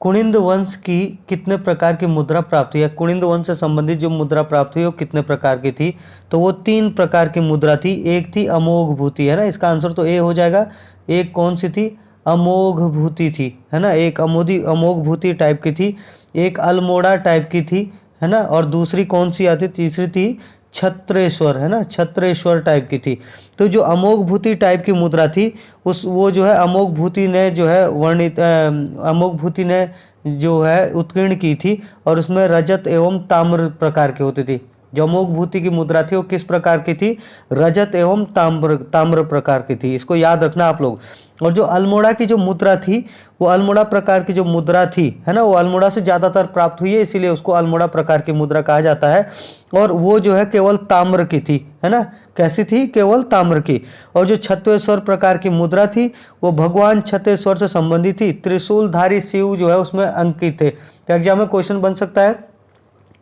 कुनिंद वंश की कितने प्रकार की मुद्रा प्राप्त हुई है? कुनिंद वंश से संबंधित जो मुद्रा प्राप्त हुई वो कितने प्रकार की थी? तो वो 3 प्रकार की मुद्रा थी। एक थी अमोघ भूति, है ना, इसका आंसर तो ए हो जाएगा। एक कौन सी थी? अमोघ भूति थी, है ना। एक अमोघ भूति टाइप की थी, एक अल्मोड़ा टाइप की थी, है ना। और दूसरी कौन सी आती? तीसरी थी छत्रेश्वर, है ना, छत्रेश्वर टाइप की थी। तो जो अमोघ भूति टाइप की मुद्रा थी वो जो है अमोघ भूति ने जो है अमोघ भूति ने जो है उत्कीर्ण की थी, और उसमें रजत एवं ताम्र प्रकार की होती थी। जो अमोघ भूति की मुद्रा थी वो किस प्रकार की थी? रजत एवं ताम्र प्रकार की थी, इसको याद रखना आप लोग। और जो अल्मोड़ा की जो मुद्रा थी, वो अल्मोड़ा प्रकार की जो मुद्रा थी, है ना, वो अल्मोड़ा से ज़्यादातर प्राप्त हुई है, इसीलिए उसको अल्मोड़ा प्रकार की मुद्रा कहा जाता है। और वो जो है केवल ताम्र की थी, है ना। कैसी थी? केवल ताम्र की। और जो छत्तेश्वर प्रकार की मुद्रा थी वो भगवान छत्तेश्वर से संबंधित थी। त्रिशूलधारी शिव जो है उसमें अंकित थे। तो एग्जाम में क्वेश्चन बन सकता है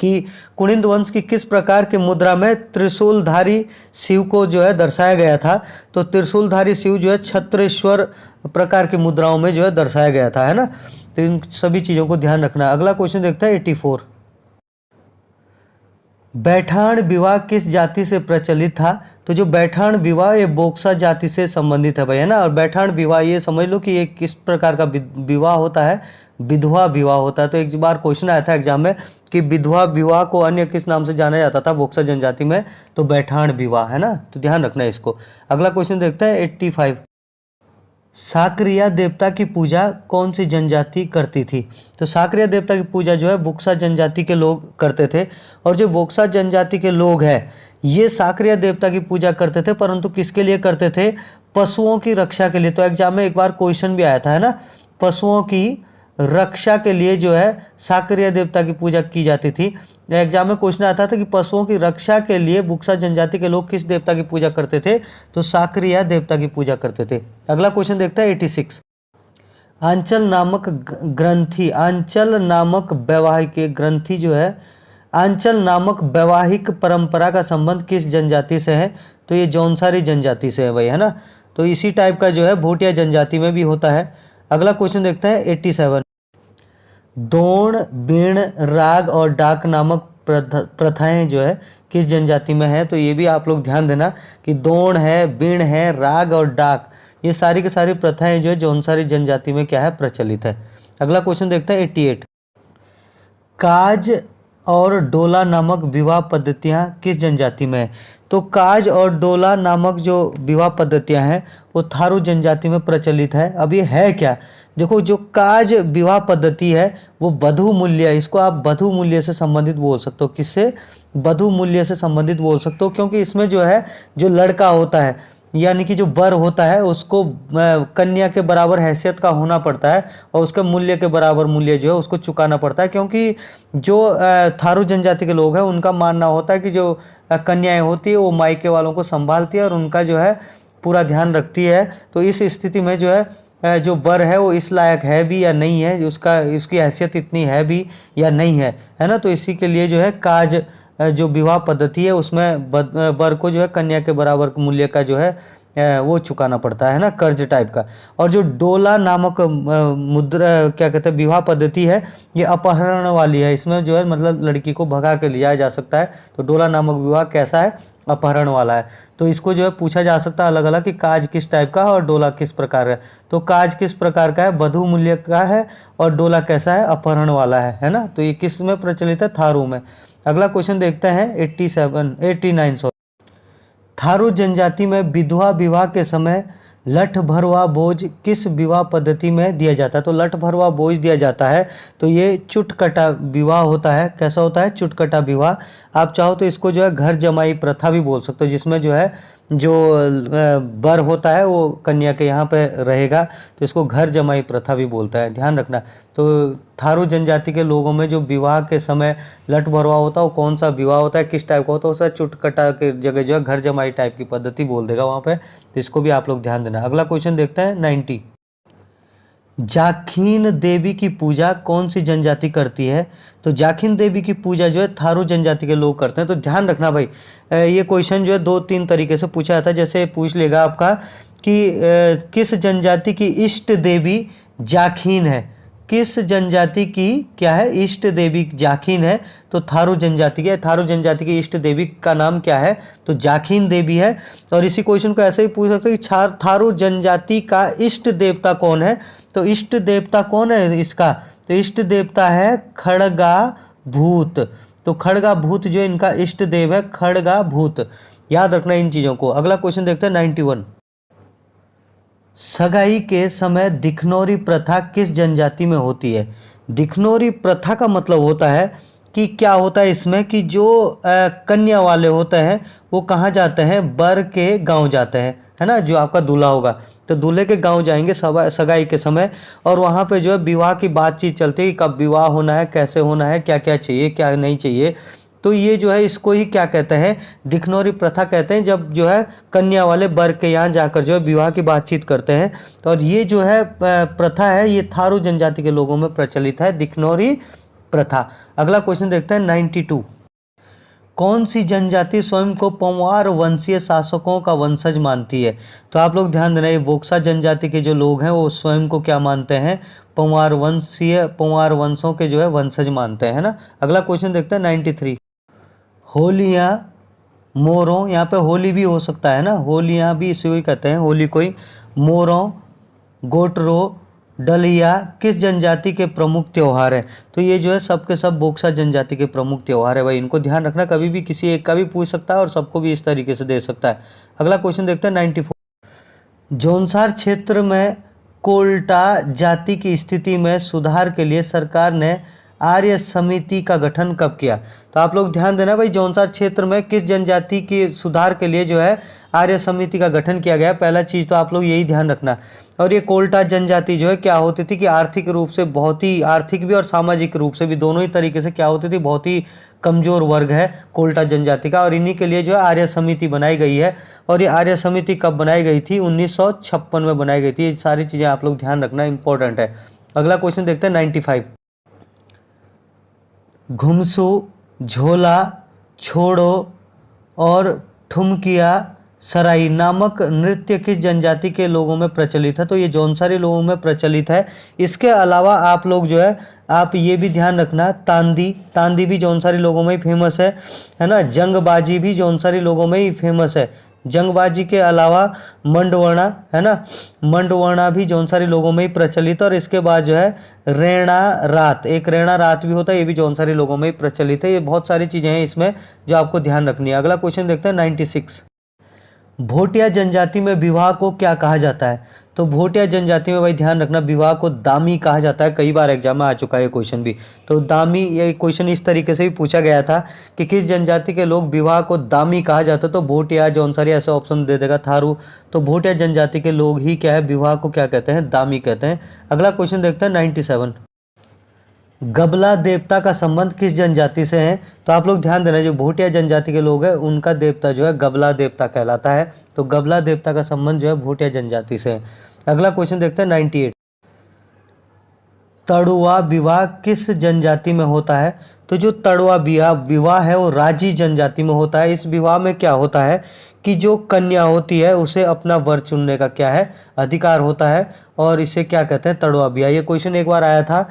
कि कुनिंद वंश की किस प्रकार की मुद्रा में त्रिशूलधारी शिव को जो है दर्शाया गया था? तो त्रिशूलधारी शिव जो है छत्रेश्वर प्रकार की मुद्राओं में जो है दर्शाया गया था, है ना। तो इन सभी चीज़ों को ध्यान रखना। अगला क्वेश्चन देखते हैं 84। बैठान विवाह किस जाति से प्रचलित था? तो जो बैठान विवाह ये बोक्सा जाति से संबंधित है भाई, है ना। और बैठान विवाह ये समझ लो कि ये किस प्रकार का विवाह होता है? विधवा विवाह होता है। तो एक बार क्वेश्चन आया था एग्जाम में कि विधवा विवाह को अन्य किस नाम से जाना जाता था बोक्सा जनजाति में? तो बैठान विवाह, है ना। तो ध्यान रखना है इसको। अगला क्वेश्चन देखते हैं 85। साकरिया देवता की पूजा कौन सी जनजाति करती थी? तो साकरिया देवता की पूजा जो है बोक्सा जनजाति के लोग करते थे। और जो बोक्सा जनजाति के लोग हैं ये साकरिया देवता की पूजा करते थे, परंतु किसके लिए करते थे? पशुओं की रक्षा के लिए। तो एग्जाम में एक बार क्वेश्चन भी आया था, है ना, पशुओं की रक्षा के लिए जो है साकरिया देवता की पूजा की जाती थी। एग्जाम में क्वेश्चन आता था कि पशुओं की रक्षा के लिए बुक्सा जनजाति के लोग किस देवता की पूजा करते थे? तो साकरिया देवता की पूजा करते थे। अगला क्वेश्चन देखता है 86। आंचल नामक ग्रंथि, आंचल नामक वैवाहिक ग्रंथि जो है, आंचल नामक वैवाहिक परंपरा का संबंध किस जनजाति से है? तो ये जौनसारी जनजाति से है भाई, है ना। तो इसी टाइप का जो है भोटिया जनजाति में भी होता है। अगला क्वेश्चन देखते हैं 87। दोण, बीण, राग और डाक नामक प्रथाएं जो है किस जनजाति में है? तो ये भी आप लोग ध्यान देना कि दोण है, बीण है, राग और डाक, ये सारी की सारी प्रथाएं जो है जौनसारी जनजाति में क्या है? प्रचलित है। अगला क्वेश्चन देखते हैं 88। काज और डोला नामक विवाह पद्धतियाँ किस जनजाति में है? तो काज और डोला नामक जो विवाह पद्धतियाँ हैं वो थारू जनजाति में प्रचलित है। अब ये है क्या? देखो, जो काज विवाह पद्धति है वो वधू मूल्य, इसको आप वधू मूल्य से संबंधित बोल सकते हो। किससे? वधू मूल्य से संबंधित बोल सकते हो, क्योंकि इसमें जो है जो लड़का होता है यानी कि जो वर होता है उसको कन्या के बराबर हैसियत का होना पड़ता है और उसके मूल्य के बराबर मूल्य जो है उसको चुकाना पड़ता है, क्योंकि जो थारू जनजाति के लोग हैं उनका मानना होता है कि जो कन्याएं होती है वो मायके वालों को संभालती है और उनका जो है पूरा ध्यान रखती है। तो इस स्थिति में जो है जो वर है वो इस लायक है भी या नहीं है, उसका उसकी हैसियत इतनी है भी या नहीं है ना। तो इसी के लिए जो है काज जो विवाह पद्धति है उसमें वर को जो है कन्या के बराबर मूल्य का जो है वो चुकाना पड़ता है ना, कर्ज टाइप का। और जो डोला नामक मुद्रा क्या कहते हैं विवाह पद्धति है, ये अपहरण वाली है। इसमें जो है मतलब लड़की को भगा के लिया जा सकता है। तो डोला नामक विवाह कैसा है, अपहरण वाला है। तो इसको जो है पूछा जा सकता है अलग अलग कि काज किस टाइप का है और डोला किस प्रकार का है। तो काज किस प्रकार का है, वधु मूल्य का है, और डोला कैसा है, अपहरण वाला है ना। तो ये किस में प्रचलित है, थारू में। अगला क्वेश्चन देखते हैं 89। थारू जनजाति में विधवा विवाह के समय लठ भरवा बोझ किस विवाह पद्धति में दिया जाता है। तो लठ भरवा बोझ दिया जाता है तो ये चुटकटा विवाह होता है। कैसा होता है, चुटकटा विवाह। आप चाहो तो इसको जो है घर जमाई प्रथा भी बोल सकते हो, जिसमें जो है जो वर होता है वो कन्या के यहाँ पे रहेगा, तो इसको घर जमाई प्रथा भी बोलता है, ध्यान रखना। तो थारू जनजाति के लोगों में जो विवाह के समय लठ भरवा होता है वो कौन सा विवाह होता है, किस टाइप का होता है, उसका चुटकटा के जगह जो है घर जमाई टाइप की पद्धति बोल देगा वहाँ पे। तो इसको भी आप लोग ध्यान देना। अगला क्वेश्चन देखते हैं 90। जाखीन देवी की पूजा कौन सी जनजाति करती है। तो जाखीन देवी की पूजा जो है थारू जनजाति के लोग करते हैं। तो ध्यान रखना भाई, ये क्वेश्चन जो है 2-3 तरीके से पूछा जाता है। जैसे पूछ लेगा आपका कि किस जनजाति की इष्ट देवी जाखीन है, किस जनजाति की क्या है, इष्ट देवी जाखीन है। तो थारू जनजाति की है, थारू जनजाति की इष्ट देवी का नाम क्या है, तो जाखीन देवी है। और इसी क्वेश्चन को ऐसे ही पूछ सकते हैं कि थारू जनजाति का इष्ट देवता कौन है। तो इष्ट देवता कौन है इसका, तो इष्ट देवता है खड़गा भूत। तो खड़गा भूत जो इनका इष्ट देव है, खड़गा भूत। याद रखना इन चीजों को। अगला क्वेश्चन देखते हैं 91। सगाई के समय दिखनौरी प्रथा किस जनजाति में होती है। दिखनौरी प्रथा का मतलब होता है कि क्या होता है इसमें कि जो कन्या वाले होते हैं वो कहाँ जाते हैं, वर के गांव जाते हैं, है ना। जो आपका दूल्हा होगा तो दूल्हे के गांव जाएंगे सगाई के समय, और वहाँ पे जो है विवाह की बातचीत चलती है कि कब विवाह होना है, कैसे होना है, क्या क्या चाहिए क्या नहीं चाहिए। तो ये जो है इसको ही क्या कहते हैं, दिखनौरी प्रथा कहते हैं। जब जो है कन्या वाले वर के यहाँ जाकर जो है विवाह की बातचीत करते हैं। तो और ये जो है प्रथा है ये थारू जनजाति के लोगों में प्रचलित है, दिखनौरी प्रथा। अगला क्वेश्चन देखते हैं 92। कौन सी जनजाति स्वयं को पंवार वंशीय शासकों का वंशज मानती है। तो आप लोग ध्यान देना, ये वोक्सा जनजाति के जो लोग हैं वो स्वयं को क्या मानते हैं, पंवार वंशों के जो है वंशज मानते हैं ना। अगला क्वेश्चन देखते हैं 93। होलियाँ मोरों, यहाँ पे होली भी हो सकता है ना, होलियाँ भी इसी को ही कहते हैं, होली कोई। मोरों, गोटरो, डलिया किस जनजाति के प्रमुख त्यौहार है। तो ये जो है सबके सब बोक्सा जनजाति के प्रमुख त्यौहार है भाई, इनको ध्यान रखना। कभी भी किसी एक का भी पूछ सकता है और सबको भी इस तरीके से दे सकता है। अगला क्वेश्चन देखते हैं 94। जौनसार क्षेत्र में कोल्टा जाति की स्थिति में सुधार के लिए सरकार ने आर्य समिति का गठन कब किया। तो आप लोग ध्यान देना भाई, जौनसार क्षेत्र में किस जनजाति के सुधार के लिए जो है आर्य समिति का गठन किया गया। पहला चीज तो आप लोग यही ध्यान रखना। और ये कोल्टा जनजाति जो है क्या होती थी कि आर्थिक रूप से बहुत ही, आर्थिक भी और सामाजिक रूप से भी दोनों ही तरीके से क्या होती थी, बहुत ही कमजोर वर्ग है कोल्टा जनजाति का। और इन्हीं के लिए जो है आर्य समिति बनाई गई है। और ये आर्य समिति कब बनाई गई थी, 1956 में बनाई गई थी। ये सारी चीजें आप लोग ध्यान रखना, इंपॉर्टेंट है। अगला क्वेश्चन देखते हैं 95। घुमसू, झोला, छोड़ो और ठुमकिया सराई नामक नृत्य किस जनजाति के लोगों में प्रचलित है। तो ये जौनसारी लोगों में प्रचलित है। इसके अलावा आप लोग जो है आप ये भी ध्यान रखना, तांदी भी जौनसारी लोगों में ही फेमस है ना। जंगबाजी भी जौनसारी लोगों में ही फेमस है। जंगबाजी के अलावा मंडवर्णा है ना, मंडवर्णा भी जौनसारी लोगों में ही प्रचलित। और इसके बाद जो है रेणा रात, एक रेणा रात भी होता है, ये भी जौनसारी लोगों में ही प्रचलित है। ये बहुत सारी चीजें हैं इसमें जो आपको ध्यान रखनी है। अगला क्वेश्चन देखते हैं 96। भोटिया जनजाति में विवाह को क्या कहा जाता है। तो भोटिया जनजाति में भाई ध्यान रखना विवाह को दामी कहा जाता है, कई बार एग्जाम में आ चुका है ये क्वेश्चन भी। तो दामी, ये क्वेश्चन इस तरीके से भी पूछा गया था कि किस जनजाति के लोग विवाह को दामी कहा जाता है, तो भोटिया, जौनसारी ऐसे ऑप्शन दे देगा, थारू। तो भोटिया जनजाति के लोग ही क्या है, विवाह को क्या कहते हैं, दामी कहते हैं। अगला क्वेश्चन देखते हैं 97। गबला देवता का संबंध किस जनजाति से है? तो आप लोग ध्यान देना, जो भोटिया जनजाति के लोग हैं उनका देवता जो है गबला देवता कहलाता है। तो गबला देवता का संबंध जो है भोटिया जनजाति से है। अगला क्वेश्चन देखते हैं 98। तड़ुआ विवाह किस जनजाति में होता है? तो जो तड़ुआ विवाह है वो राजी जनजाति में होता है। इस विवाह में क्या होता है कि जो कन्या होती है उसे अपना वर चुनने का क्या है, अधिकार होता है, और इसे क्या कहते हैं, तड़ुआ विवाह। ये क्वेश्चन एक बार आया था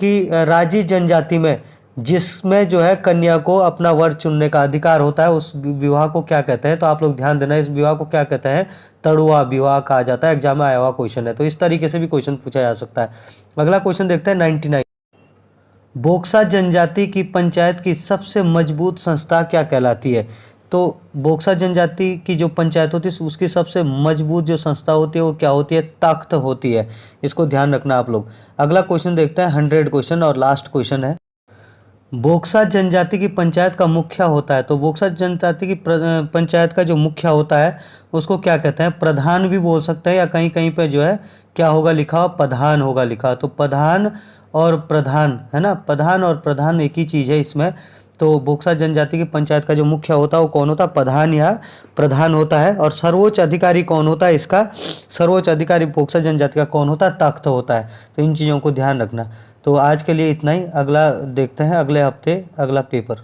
कि राजी जनजाति में जिसमें जो है कन्या को अपना वर चुनने का अधिकार होता है, उस विवाह को क्या कहते हैं? तो आप लोग ध्यान देना, इस विवाह को क्या कहते हैं, तड़ुआ विवाह कहा जाता है। एग्जाम में आया हुआ क्वेश्चन है, तो इस तरीके से भी क्वेश्चन पूछा जा सकता है। अगला क्वेश्चन देखते हैं 99। बोक्सा जनजाति की पंचायत की सबसे मजबूत संस्था क्या कहलाती है? तो बोक्सा जनजाति की जो पंचायत होती है उसकी सबसे मजबूत जो संस्था होती है वो क्या होती है, तख्त होती है। इसको ध्यान रखना आप लोग। अगला क्वेश्चन देखते हैं 100 क्वेश्चन और लास्ट क्वेश्चन है। बोक्सा जनजाति की पंचायत का मुखिया होता है, तो बोक्सा जनजाति की पंचायत का जो मुखिया होता है उसको क्या कहते हैं, प्रधान भी बोल सकते हैं, या कहीं कहीं पे जो है क्या होगा लिखा हुआ, प्रधान होगा लिखा। तो प्रधान और प्रधान है ना, प्रधान और प्रधान एक ही चीज़ है इसमें। तो बोक्सा जनजाति की पंचायत का जो मुखिया होता है वो कौन होता है, प्रधान या प्रधान होता है। और सर्वोच्च अधिकारी कौन होता है इसका, सर्वोच्च अधिकारी बोक्सा जनजाति का कौन होता है, तख्त होता है। तो इन चीज़ों को ध्यान रखना। तो आज के लिए इतना ही, अगला देखते हैं अगले हफ्ते अगला पेपर।